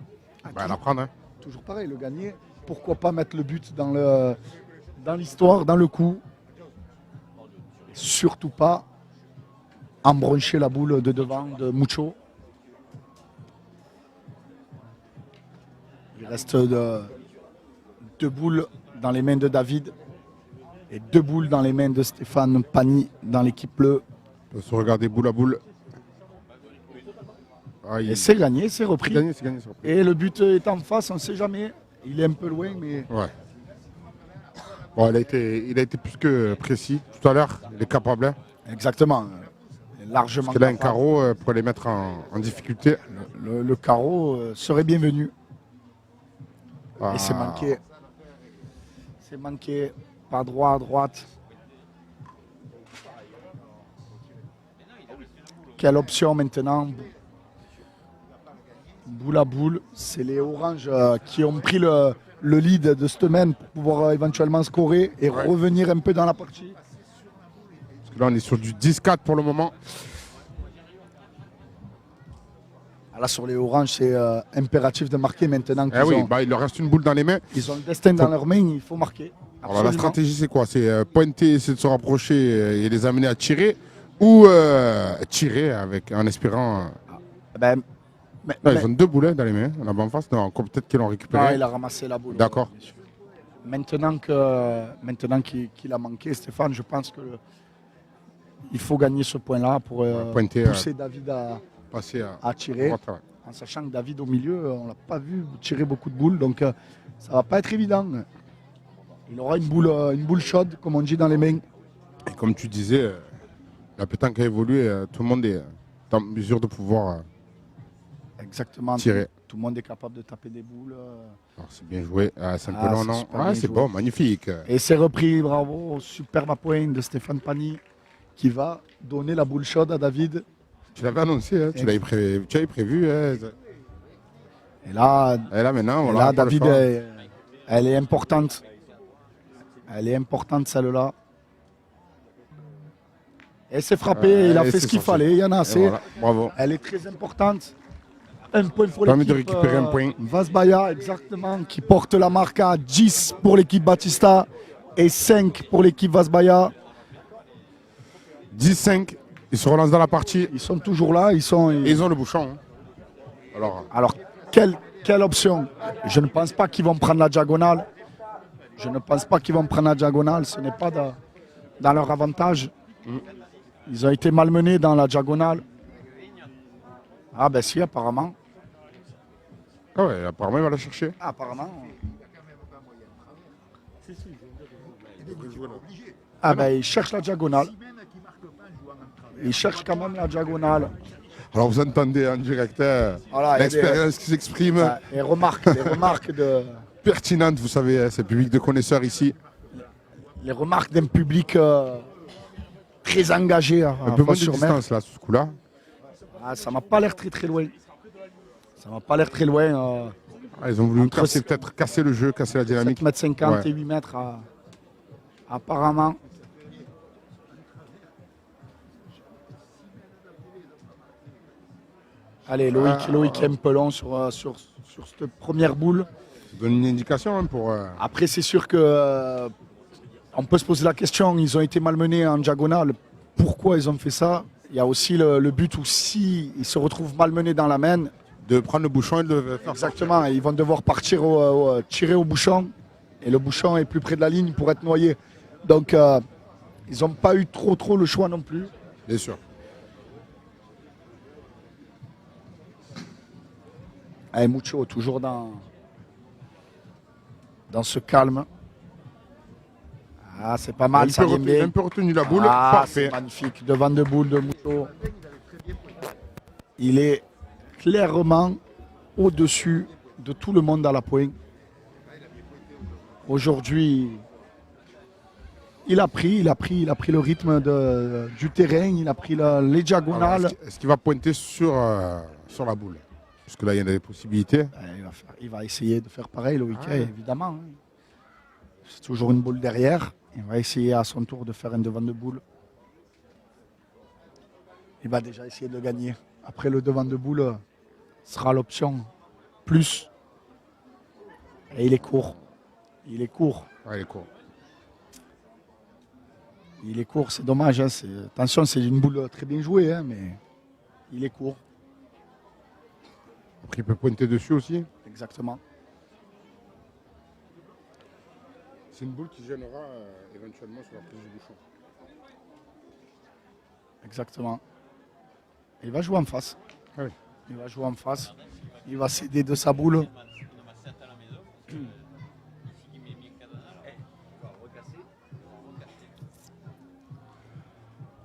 Bah, à la prendre. Hein. Toujours pareil, le gagner. Pourquoi pas mettre le but dans l'histoire, dans le coup. Et surtout pas embrancher la boule de devant de Mucho. Il reste deux boules dans les mains de David et deux boules dans les mains de Stéphane Pagny dans l'équipe bleue. On peut se regarder boule à boule. Ah, Et c'est gagné, c'est repris. c'est gagné, c'est repris. Et le but est en face, on ne sait jamais. Il est un peu loin, mais Ouais. Bon, il a été plus que précis tout à l'heure. Il est capable. Hein. exactement. Largement. Parce que là, un capable. carreau pour les mettre en difficulté. Le carreau serait bienvenu. Ah. Et c'est manqué. C'est manqué. Pas droit à droite. Quelle option maintenant? Boule à boule. C'est les Oranges qui ont pris le lead de cette semaine pour pouvoir éventuellement scorer et revenir un peu dans la partie. Parce que là, on est sur du 10-4 pour le moment. Là, sur les Oranges, c'est impératif de marquer maintenant qu'ils Eh oui, ont, bah, il leur reste une boule dans les mains. ils ont le destin dans leurs mains. Il faut marquer. Alors, la Absolument. stratégie, c'est quoi? C'est pointer, essayer de se rapprocher et les amener à tirer, ou tirer en espérant. Ben, Là, ils ont deux boulets dans les mains, là-bas en face. Non, peut-être qu'ils l'ont récupéré. il a ramassé la boule. D'accord. bien sûr. Maintenant qu'il a manqué, Stéphane, je pense que il faut gagner ce point-là pour Pointer, pousser David passer à tirer. droite, ouais. En sachant que David au milieu, on ne l'a pas vu tirer beaucoup de boules, donc ça ne va pas être évident. Il aura une boule chaude, comme on dit, dans les mains. Et comme tu disais, la pétanque a évolué. Tout le monde est en mesure de pouvoir Exactement. tirer. Tout le monde est capable de taper des boules. Alors, c'est bien joué. C'est un peu Ah, long, c'est non? super Ouais, bien c'est joué. bon, magnifique. Et c'est repris, bravo, superbe à point de Stéphane Pagny qui va donner la boule chaude à David. Tu l'avais annoncé, hein, tu avais prévu. Hein. Et là, Et là, maintenant, et voilà. là pas le David, choix. elle est importante. Elle est importante, celle-là. Elle s'est frappée, il a et fait c'est ce qu'il sorti. fallait, il y en a Et assez. voilà, bravo. Elle est très importante. Un point pour Permet l'équipe. de récupérer un point. Vasbaya, exactement, qui porte la marque à 10 pour l'équipe Batista et 5 pour l'équipe Vasbaya. 10-5, ils se relancent dans la partie. Ils sont toujours là, Et ils ont le bouchon. Hein. Alors, quelle option? Je ne pense pas qu'ils vont prendre la diagonale. Je ne pense pas qu'ils vont prendre la diagonale. Ce n'est pas dans leur avantage. Ils ont été malmenés dans la diagonale. Ah ben si, apparemment. Ah ouais, apparemment, il va la chercher. Ah, apparemment. Ah ben il cherche la diagonale. Il cherche quand même la diagonale. Alors, vous entendez en direct Voilà, il y a des- l'expérience qui s'exprime. Les remarques Pertinente, vous savez, hein, c'est public de connaisseurs ici. d'un public très engagé à Un peu moins de Fos-sur-Mer. distance là, sur ce coup-là. Ah, ça m'a pas l'air très loin. Ça m'a pas l'air très loin. Ah, ils ont voulu Entre peut-être casser le jeu, casser la dynamique. 7,50 m Ouais. et 8 mètres apparemment. Allez, Loïc est un peu long sur cette première boule. Ça donne une indication hein, pour. Après, c'est sûr que on peut se poser la question. Ils ont été malmenés en diagonale. Pourquoi ils ont fait ça? Il y a aussi le but où si ils se retrouvent malmenés dans la main, de prendre le bouchon et de le faire. exactement, ils vont devoir partir tirer au bouchon. Et le bouchon est plus près de la ligne pour être noyé. Donc, ils n'ont pas eu trop le choix non plus. Bien sûr. Et Mucho, toujours dans ce calme. Ah, c'est pas mal, ça vient Il a bien. un peu retenu la boule. Ah, Parfait. c'est magnifique. Devant de boule de Mucho. Il est clairement au-dessus de tout le monde à la pointe. Aujourd'hui, il a pris le rythme du terrain, il a pris les diagonales. Alors, est-ce qu'il va pointer sur la boule? Parce que là, il y a des possibilités. Il va essayer de faire pareil le week-end, évidemment. C'est toujours une boule derrière. Il va essayer à son tour de faire un devant de boule. Il va déjà essayer de gagner. Après, le devant de boule sera l'option plus. Et il est court. Il est court. Ouais, il est court. Il est court, c'est dommage. Hein. Attention, c'est une boule très bien jouée, hein, mais il est court. Après, il peut pointer dessus aussi. Exactement. C'est une boule qui gênera éventuellement sur la prise du bouchon. Exactement. Il va jouer en face. Oui. Il va jouer en face. Il va s'aider de sa boule.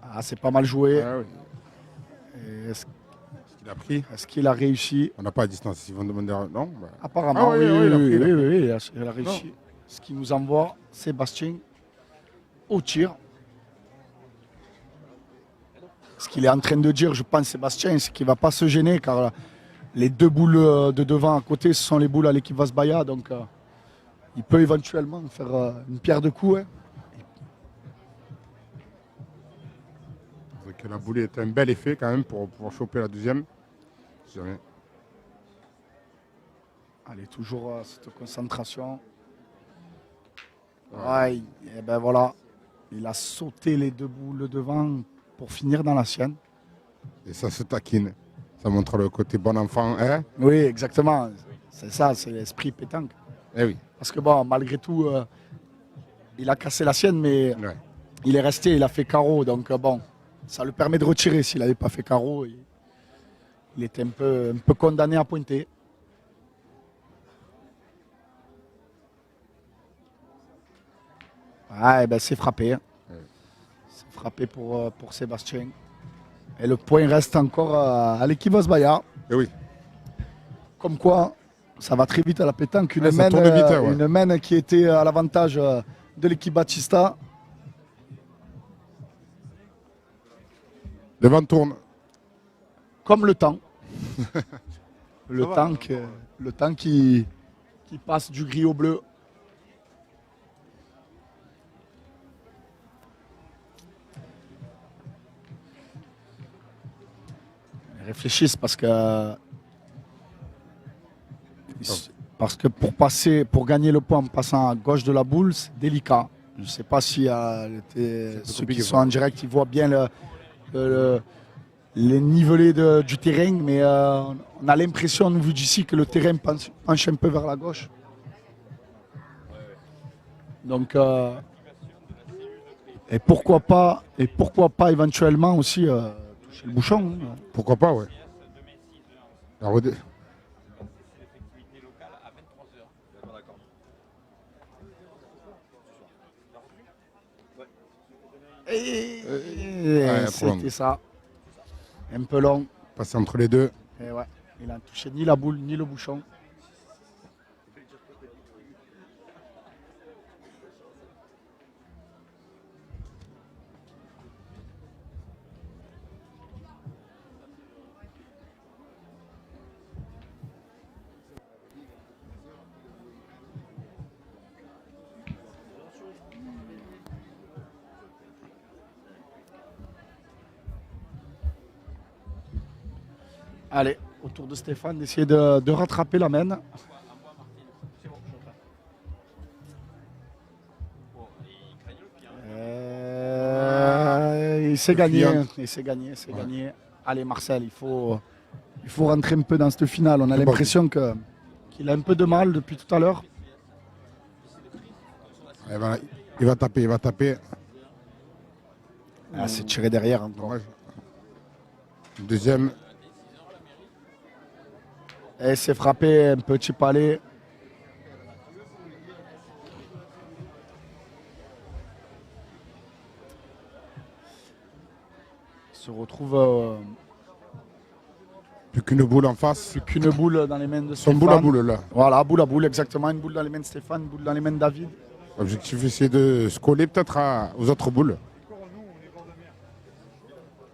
Ah, c'est pas mal joué. Ah, oui. Et Il a pris. Est-ce qu'il a réussi? On n'a pas à distance. Ils vont demander. Non bah. Apparemment, Ah oui, oui, oui, il a pris, oui, il a réussi. Ce qui nous envoie Sébastien au tir. Ce qu'il est en train de dire, je pense, Sébastien, c'est qu'il ne va pas se gêner car les deux boules de devant à côté, ce sont les boules à l'équipe Vasbaya. Donc, il peut éventuellement faire une pierre de coups. Hein. C'est que la boule est un bel effet quand même pour pouvoir choper la deuxième. Je dirais. Allez, toujours cette concentration. Ouais, et ben voilà. Il a sauté les deux boules devant pour finir dans la sienne. Et ça se taquine. Ça montre le côté bon enfant. Hein Oui, exactement. C'est ça, c'est l'esprit pétanque. eh oui. Parce que bon, malgré tout, il a cassé la sienne, mais Ouais. il est resté, il a fait carreau. Donc bon, ça lui permet de retirer. S'il n'avait pas fait carreau, il était un peu condamné à pointer. Ah, ben c'est frappé. Hein. C'est frappé pour Sébastien. Et le point reste encore à l'équipe Vasbaya. Eh oui. Comme quoi, ça va très vite à la pétanque. Une, Ouais, ça tourne vite, ouais. une main qui était à l'avantage de l'équipe Batista. Le vent tourne. Comme le temps. Ça va. Le temps qui passe du gris au bleu. Ils réfléchissent parce que pour gagner le point en passant à gauche de la boule, c'est délicat. Je ne sais pas si ceux qui sont en direct ils voient bien les nivelés du terrain, mais on a l'impression, vu d'ici, que le terrain penche un peu vers la gauche. Donc, et pourquoi pas éventuellement aussi toucher le bouchon. Hein. Pourquoi pas, ouais. La C'était ça. Un peu long. Passer entre les deux. Et ouais, il n'a touché ni la boule ni le bouchon. Allez, autour de Stéphane, d'essayer de rattraper la main. Il s'est gagné, c'est gagné. Allez Marcel, il faut rentrer un peu dans cette finale. On a l'impression qu'il a un peu de mal depuis tout à l'heure. Il va taper. Ah, c'est tiré derrière encore. Ouais. Deuxième. Et c'est frappé, un petit palais. Il se retrouve Plus qu'une boule en face. plus qu'une boule dans les mains de Son Stéphane. boule à boule là. Voilà, boule à boule, exactement. Une boule dans les mains de Stéphane, une boule dans les mains de David. L'objectif, c'est de se coller peut-être aux autres boules.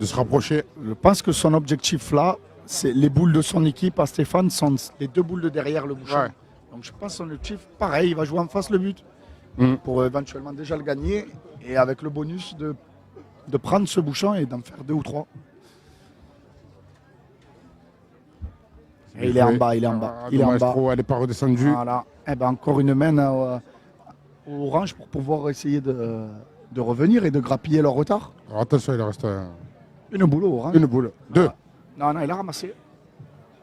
De se rapprocher. Je pense que son objectif là, c'est les boules de son équipe à Stéphane sont les deux boules de derrière le bouchon. Ouais. Donc je pense que son objectif, pareil, il va jouer en face le but. pour éventuellement déjà le gagner et avec le bonus de prendre ce bouchon et d'en faire 2 ou 3. Et il est en bas, il est en bas. Il est en bas. Maestro, elle n'est pas redescendue. Voilà. Eh ben, encore une main au orange pour pouvoir essayer de revenir et de grappiller leur retard. Alors, attention, il reste Une boule au orange. une boule. 2. Non, non, il a ramassé.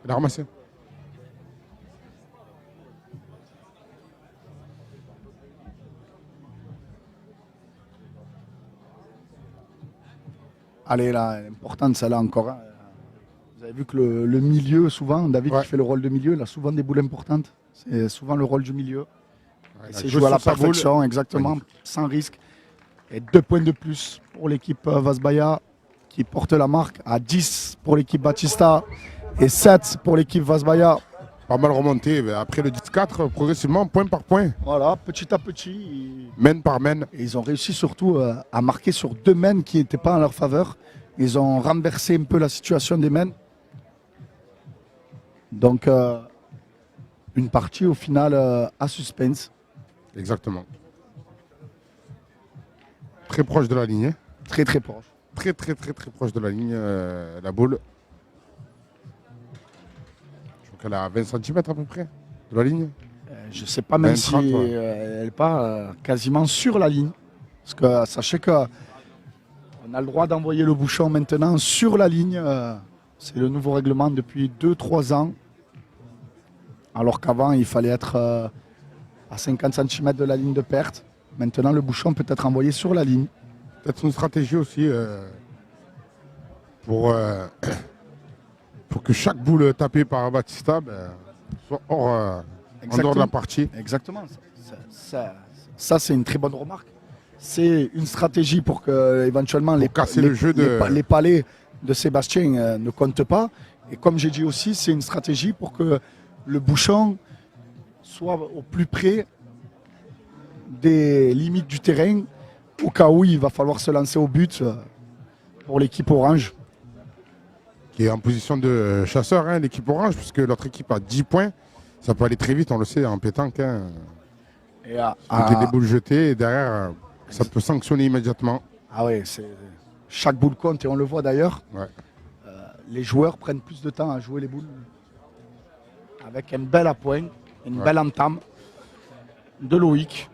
Il a ramassé. Allez, là, l'importante, celle-là encore. Hein. Vous avez vu que le milieu, souvent, David Ouais. qui fait le rôle de milieu, il a souvent des boules importantes. C'est souvent le rôle du milieu. Ouais, il a C'est joué joué à la sur sa boule. perfection, exactement, sans risque. Et 2 points de plus pour l'équipe Vasbaya qui porte la marque à 10 pour l'équipe Batista et 7 pour l'équipe Vasbaya. Pas mal remonté. Mais après le 10-4, progressivement, point par point. Voilà, petit à petit. Mène par mène. Et ils ont réussi surtout à marquer sur 2 mènes qui n'étaient pas en leur faveur. Ils ont renversé un peu la situation des mènes. Donc, une partie au final à suspense. Exactement. Très proche de la ligne. Hein. Très très proche. Très proche de la ligne, la boule. Je crois qu'elle est à 20 cm à peu près de la ligne. Je ne sais pas même 20, si 30, ouais. elle n'est pas quasiment sur la ligne. Parce que sachez qu'on a le droit d'envoyer le bouchon maintenant sur la ligne. C'est le nouveau règlement depuis 2-3 ans. Alors qu'avant, il fallait être à 50 cm de la ligne de perte. Maintenant, le bouchon peut être envoyé sur la ligne. Peut-être une stratégie aussi pour que chaque boule tapée par Batista soit en dehors de la partie. Exactement. Ça, c'est une très bonne remarque. C'est une stratégie pour que éventuellement casser le jeu les palets de Sébastien ne comptent pas. Et comme j'ai dit aussi, c'est une stratégie pour que le bouchon soit au plus près des limites du terrain au cas où il va falloir se lancer au but pour l'équipe orange. Qui est en position de chasseur, hein, l'équipe orange, puisque l'autre équipe a 10 points. Ça peut aller très vite, on le sait, en pétanque. Hein. Et Avec des boules jetées, et derrière, ça peut sanctionner immédiatement. Ah oui, chaque boule compte et on le voit d'ailleurs. Ouais. Les joueurs prennent plus de temps à jouer les boules avec un bel appoint, une belle entame de Loïc.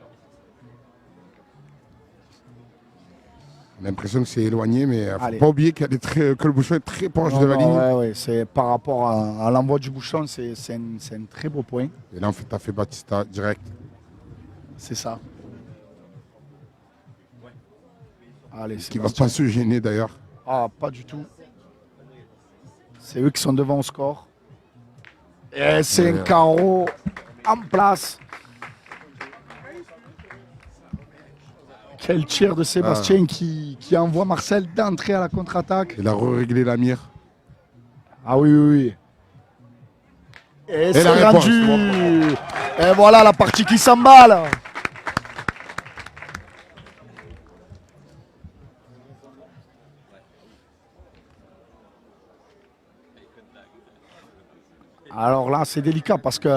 On a l'impression que c'est éloigné, mais il ne Allez. faut pas oublier que le bouchon est très proche de la ligne. Ouais, c'est par rapport à l'envoi du bouchon, c'est un très beau point. Et là, en fait, tu as fait Batista direct. C'est ça. Allez, Qui ne va pas se gêner d'ailleurs. Ah, pas du tout. C'est eux qui sont devant au score. Et c'est un carreau en place. Quel tir de Sébastien qui envoie Marcel d'entrer à la contre-attaque. Il a réglé la mire. Ah oui, oui, oui. Et c'est la réponse. rendu. Et voilà la partie qui s'emballe. Alors là, c'est délicat parce que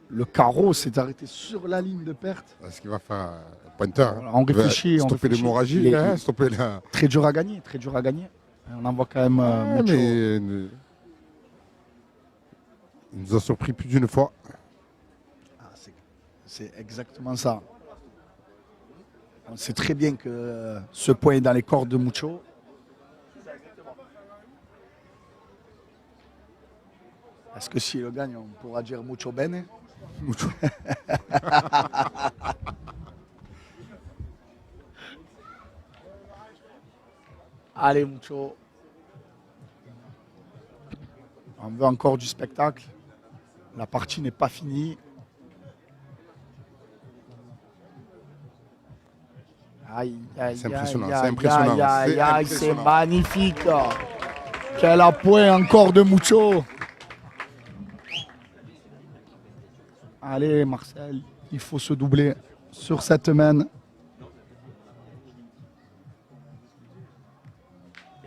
le carreau s'est arrêté sur la ligne de perte. Ce qu'il va faire pointeur. Voilà, on réfléchit. Stopper l'hémorragie, hein, stopper la... Très dur à gagner, très dur à gagner. On en voit quand même Ouais, Mucho. mais il nous a surpris plus d'une fois. Ah, c'est exactement ça. On sait très bien que ce point est dans les cordes de Mucho. Est-ce que s'il le gagne, on pourra dire Mucho bene? Mucho. Allez, Mucho. On veut encore du spectacle. La partie n'est pas finie. Aïe, aïe, C'est impressionnant, aïe, c'est aïe, impressionnant, aïe, aïe, c'est aïe, c'est impressionnant. magnifique. Quel appoint encore de Mucho. Allez, Marcel, il faut se doubler sur cette main.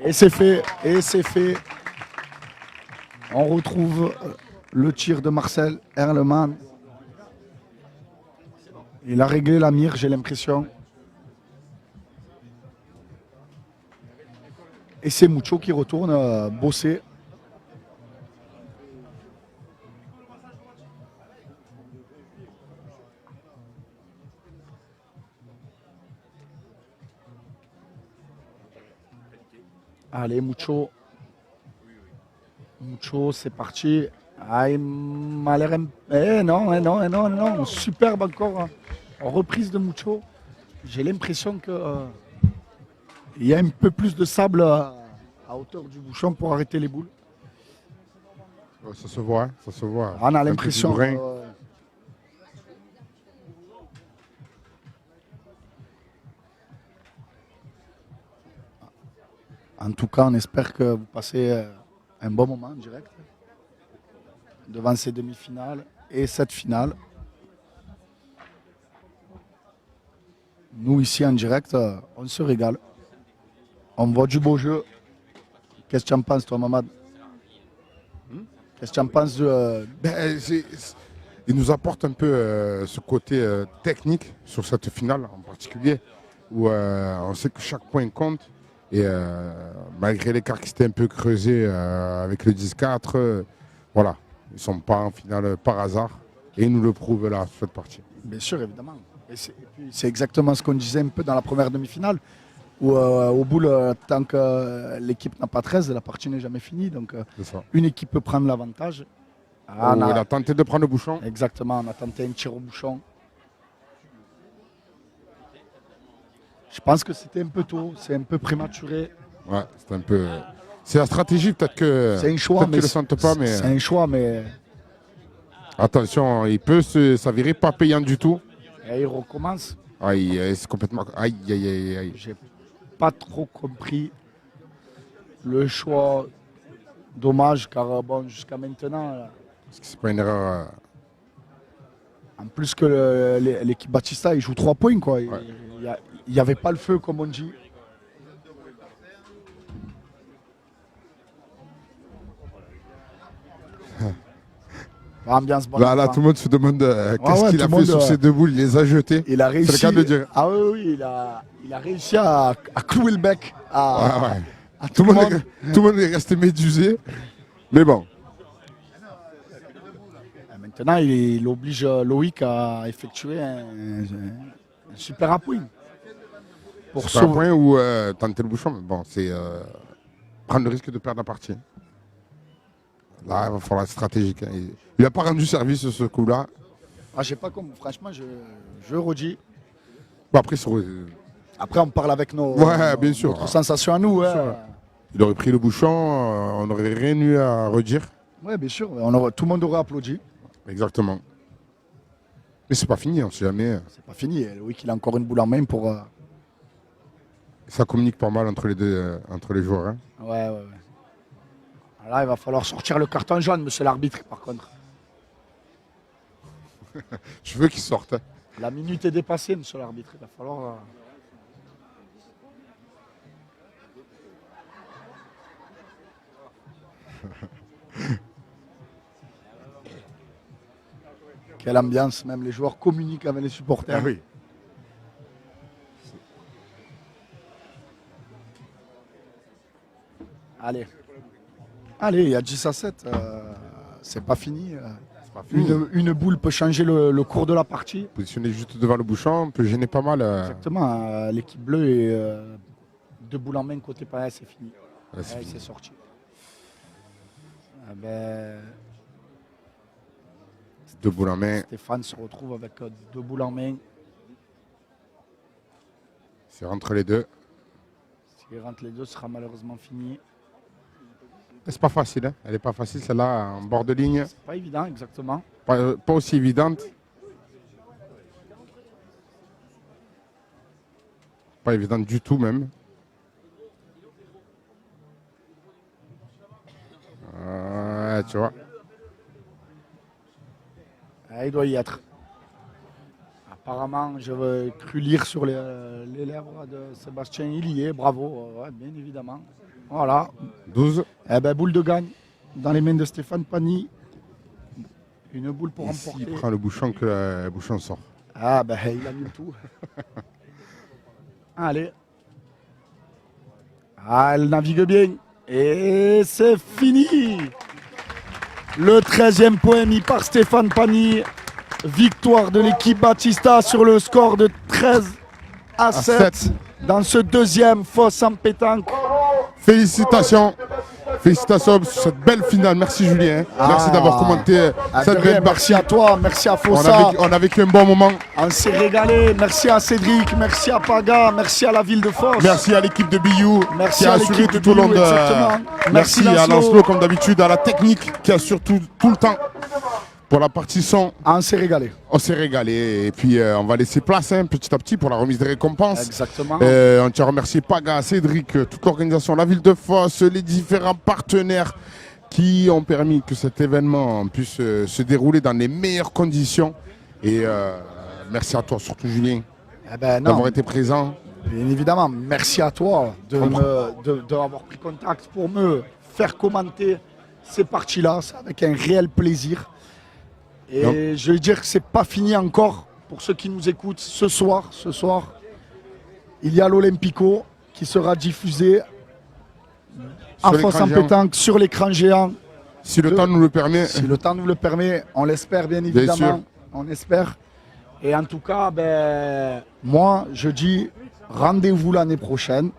Et c'est fait, et c'est fait. On retrouve le tir de Marcel Erlemann. Il a réglé la mire, j'ai l'impression. Et c'est Mucho qui retourne bosser. Allez, Mucho. Mucho, c'est parti. Ah, il m'a l'air... non. Superbe encore. Hein. En reprise de Mucho. J'ai l'impression que il y a un peu plus de sable à hauteur du bouchon pour arrêter les boules. Ouais, ça se voit, ça se voit. On a Un l'impression. petit brin. En tout cas, on espère que vous passez un bon moment en direct devant ces demi-finales et cette finale. Nous, ici en direct, on se régale. On voit du beau jeu. Qu'est-ce que tu en penses, toi, Mamad? Qu'est-ce que tu en penses de... Il nous apporte un peu ce côté technique sur cette finale en particulier, où on sait que chaque point compte. Et malgré l'écart qui s'était un peu creusé avec le 10-4, voilà, ils ne sont pas en finale par hasard. Et ils nous le prouvent là, sur cette partie. Bien sûr, évidemment. Et puis, c'est exactement ce qu'on disait un peu dans la première demi-finale, où au bout, tant que l'équipe n'a pas 13, la partie n'est jamais finie. Donc une équipe peut prendre l'avantage. Il a tenté de prendre le bouchon. Exactement, on a tenté un tir au bouchon. Je pense que c'était un peu tôt, c'est un peu prématuré. Ouais, c'est un peu. C'est la stratégie, peut-être que. C'est un choix, mais le sentent pas, mais. C'est un choix, mais. Attention, il peut s'avérer pas payant du tout. Et il recommence. Aïe, c'est complètement. Aïe. J'ai pas trop compris le choix. Dommage, car bon, jusqu'à maintenant. Parce que c'est pas une erreur. En plus que l'équipe Batista, il joue 3 points, quoi. Ouais. Il n'y avait pas le feu, comme on dit. Ambiance bonne. Là, tout le monde se demande qu'est-ce qu'il a fait sur ces deux boules. Il les a jetées. Il a réussi. C'est le cas de dire. Ah oui, il a réussi à clouer le bec à tout le monde est resté médusé. Mais bon. Maintenant, il oblige Loïc à effectuer un super appui. C'est pas un point où tenter le bouchon, mais bon, c'est prendre le risque de perdre la partie. Là, il va falloir être stratégique. Hein. Il n'a pas rendu service ce coup-là. Ah, j'ai pas compris. Franchement, je redis. Bon, après, après, on parle avec bien sûr. notre sensation à nous. Hein. Il aurait pris le bouchon, on n'aurait rien eu à redire. Oui, bien sûr. Tout le monde aurait applaudi. Exactement. Mais c'est pas fini, on ne sait jamais. C'est pas fini. Loïc, il a encore une boule en main pour. Ça communique pas mal entre les joueurs. Hein. Ouais. Là, il va falloir sortir le carton jaune, monsieur l'arbitre, par contre. Je veux qu'il sorte. Hein. La minute est dépassée, monsieur l'arbitre. Il va falloir... Quelle ambiance, même les joueurs communiquent avec les supporters. Ah oui. Allez, il y a 10 à 7. C'est pas fini. Une boule peut changer le cours de la partie. Positionné juste devant le bouchon, peut gêner pas mal. Exactement. L'équipe bleue est 2 boules en main côté pareil, c'est fini. C'est sorti. Deux boules en main. Stéphane se retrouve avec 2 boules en main. C'est entre les deux. S'il rentre les deux, ce sera malheureusement fini. C'est pas facile, hein. Elle n'est pas facile celle-là en bord de ligne. C'est pas évident, exactement. Pas aussi évidente. Pas évidente du tout même. Tu vois. Il doit y être. Apparemment, je cru lire sur les lèvres de Sébastien, il y est, bravo, bien évidemment. Voilà. 12. Boule de gagne dans les mains de Stéphane Pagny. Une boule pour Ici, emporter. il prend le bouchon que le bouchon sort. Ah ben il a mis le tout. Allez. Ah, elle navigue bien. Et c'est fini. Le 13e point mis par Stéphane Pagny. Victoire de l'équipe Battista sur le score de 13-7 dans ce deuxième fosse en pétanque. Félicitations. Félicitations sur cette belle finale. Merci Julien. Merci d'avoir commenté cette belle Merci partie. à toi, merci à Fossa. On a vécu un bon moment. On s'est régalé. Merci à Cédric, merci à Paga, merci à la ville de Fosse. Merci à l'équipe de Biou Merci qui a à assuré l'équipe de tout au long Biou, de. exactement. Merci à Lancelot comme d'habitude, à la technique qui assure tout le temps. Pour la partie son, On s'est régalé. on s'est régalé. Et puis on va laisser place petit à petit pour la remise des récompenses. Exactement. On tient à remercier Paga, Cédric, toute l'organisation, la ville de Fosse, les différents partenaires qui ont permis que cet événement puisse se dérouler dans les meilleures conditions. Et merci à toi, surtout Julien, Eh ben, non, d'avoir été présent. bien évidemment, merci à toi d'avoir pris contact pour me faire commenter ces parties-là. C'est avec un réel plaisir. Et Non. je veux dire que c'est pas fini encore pour ceux qui nous écoutent. Ce soir, il y a l'Olympico qui sera diffusé à Sur Fosse l'écran en géant. pétanque sur l'écran géant. Si le temps nous le permet. Si le temps nous le permet, on l'espère bien évidemment. sûr. On espère. Et en tout cas, moi, je dis rendez-vous l'année prochaine.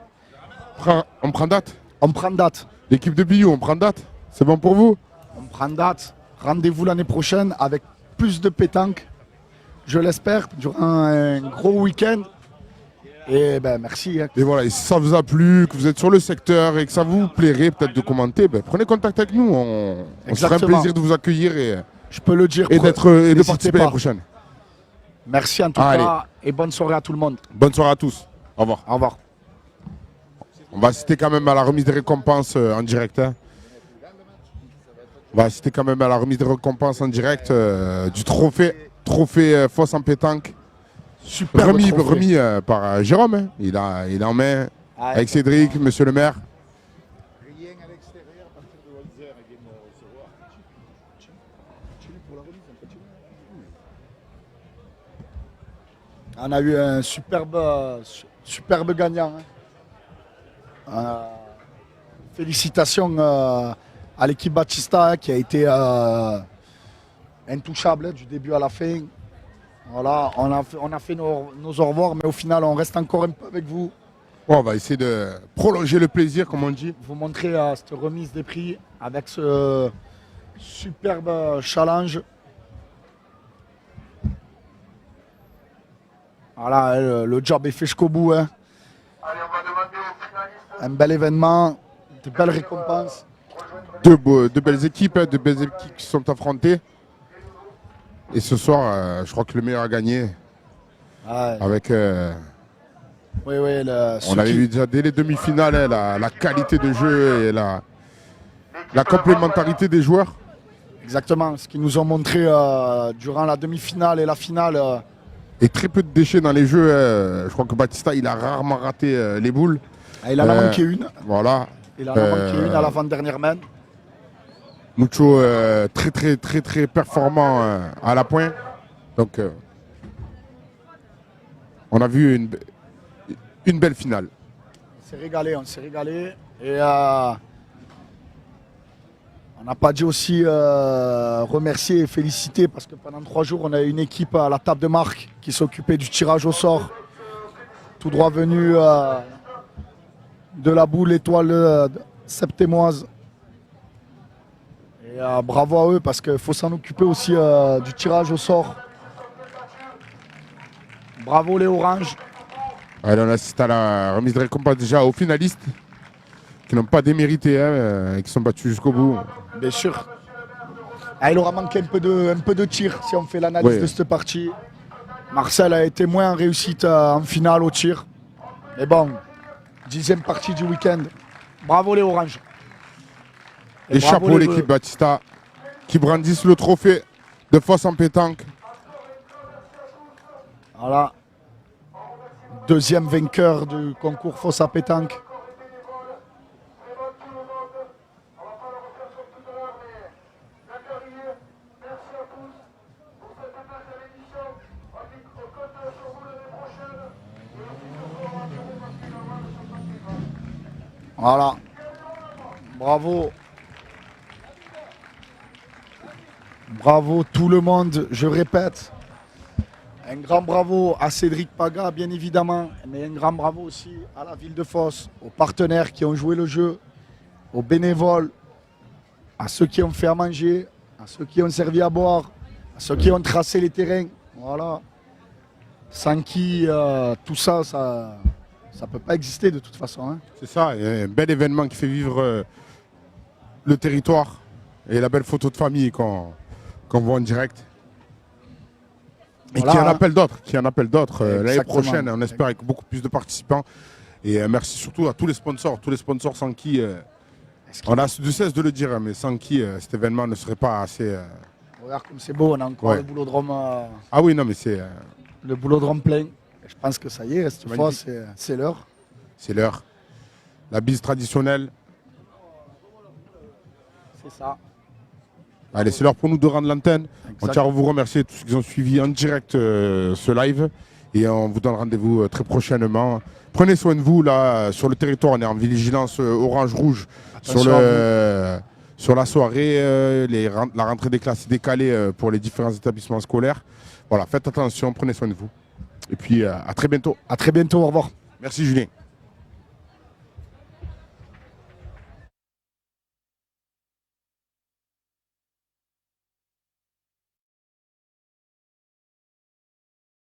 On prend date. On prend date. L'équipe de Biou, on prend date. C'est bon pour vous? On prend date. Rendez-vous l'année prochaine avec plus de pétanque. Je l'espère, durant un gros week-end. Et merci. Et voilà, et si ça vous a plu, que vous êtes sur le secteur et que ça vous plairait peut-être de commenter, prenez contact avec nous. On se fera un Exactement. plaisir de vous accueillir et Je peux le dire. de N'hésitez participer pas. l'année prochaine. Merci en tout Allez. cas et bonne soirée à tout le monde. Bonne soirée à tous. Au revoir. Au revoir. On va assister quand même à la remise des récompenses en direct. Hein. On va assister quand même à la remise des récompenses en direct du trophée Fosse en pétanque. Super. Remis par Jérôme. Hein. Il est en main avec Cédric, monsieur le maire. On a eu un superbe gagnant. Hein. Félicitations à l'équipe Battista hein, qui a été intouchable hein, du début à la fin. Voilà, on a fait nos au revoir, mais au final, on reste encore un peu avec vous. Bon, on va essayer de prolonger le plaisir, comme on dit. Vous montrer cette remise des prix avec ce superbe challenge. Voilà, le job est fait jusqu'au bout. Hein. Allez, on va demander aux finalistes. Un bel événement, de belles récompenses. Deux belles équipes, hein, deux belles équipes qui sont affrontées. Et ce soir, je crois que le meilleur a gagné. Ouais. Avec, Oui, on avait vu déjà dès les demi-finales hein, la qualité de jeu et la complémentarité des joueurs. Exactement, ce qu'ils nous ont montré durant la demi-finale et la finale. Et très peu de déchets dans les jeux. Je crois que Battista, il a rarement raté les boules. Il en a manqué une. Voilà. Il en a manqué une à l'avant-dernière main. Mucho très performant à la pointe. Donc, on a vu une belle finale. On s'est régalé. Et on n'a pas dit aussi remercier et féliciter parce que pendant 3 jours, on a eu une équipe à la table de marque qui s'occupait du tirage au sort. Tout droit venu de la boule étoile septémoise. Et bravo à eux parce qu'il faut s'en occuper aussi du tirage au sort. Bravo les Oranges. Allez, on assiste à la remise de récompense déjà aux finalistes qui n'ont pas démérité et qui sont battus jusqu'au bout. Bien sûr. Il aura manqué un peu de tir si on fait l'analyse de cette partie. Marcel a été moins en réussite en finale au tir. Mais bon, 10e partie du week-end. Bravo les Oranges. Et bravo chapeau les l'équipe Battista qui brandissent le trophée de Fosse en pétanque. Voilà. 2e vainqueur du concours Fosse à pétanque. Voilà. Bravo. Bravo tout le monde, je répète. Un grand bravo à Cédric Paga, bien évidemment, mais un grand bravo aussi à la ville de Fos, aux partenaires qui ont joué le jeu, aux bénévoles, à ceux qui ont fait à manger, à ceux qui ont servi à boire, à ceux qui ont tracé les terrains. Voilà. Sans qui tout ça, ça ne peut pas exister de toute façon. Hein. C'est ça, et un bel événement qui fait vivre le territoire et la belle photo de famille qu'on voit en direct. Et Voilà, qui en hein. appelle d'autres l'année Exactement. prochaine, on espère avec beaucoup plus de participants. Et merci surtout à tous les sponsors sans qui, on a de cesse de le dire, mais sans qui cet événement ne serait pas assez... Regarde comme c'est beau, on a encore Ouais. le boulodrome, Ah oui, non mais c'est le boulodrome plein. Je pense que ça y est, cette fois, magnifique. c'est l'heure. l'heure. La bise traditionnelle. C'est ça. Allez, c'est l'heure pour nous de rendre l'antenne. On tient à vous remercier tous ceux qui ont suivi en direct ce live. Et on vous donne rendez-vous très prochainement. Prenez soin de vous, là, sur le territoire. On est en vigilance orange-rouge sur, sur la soirée. La rentrée des classes est décalée pour les différents établissements scolaires. Voilà, faites attention, prenez soin de vous. Et puis, à très bientôt. À très bientôt, au revoir. Merci, Julien.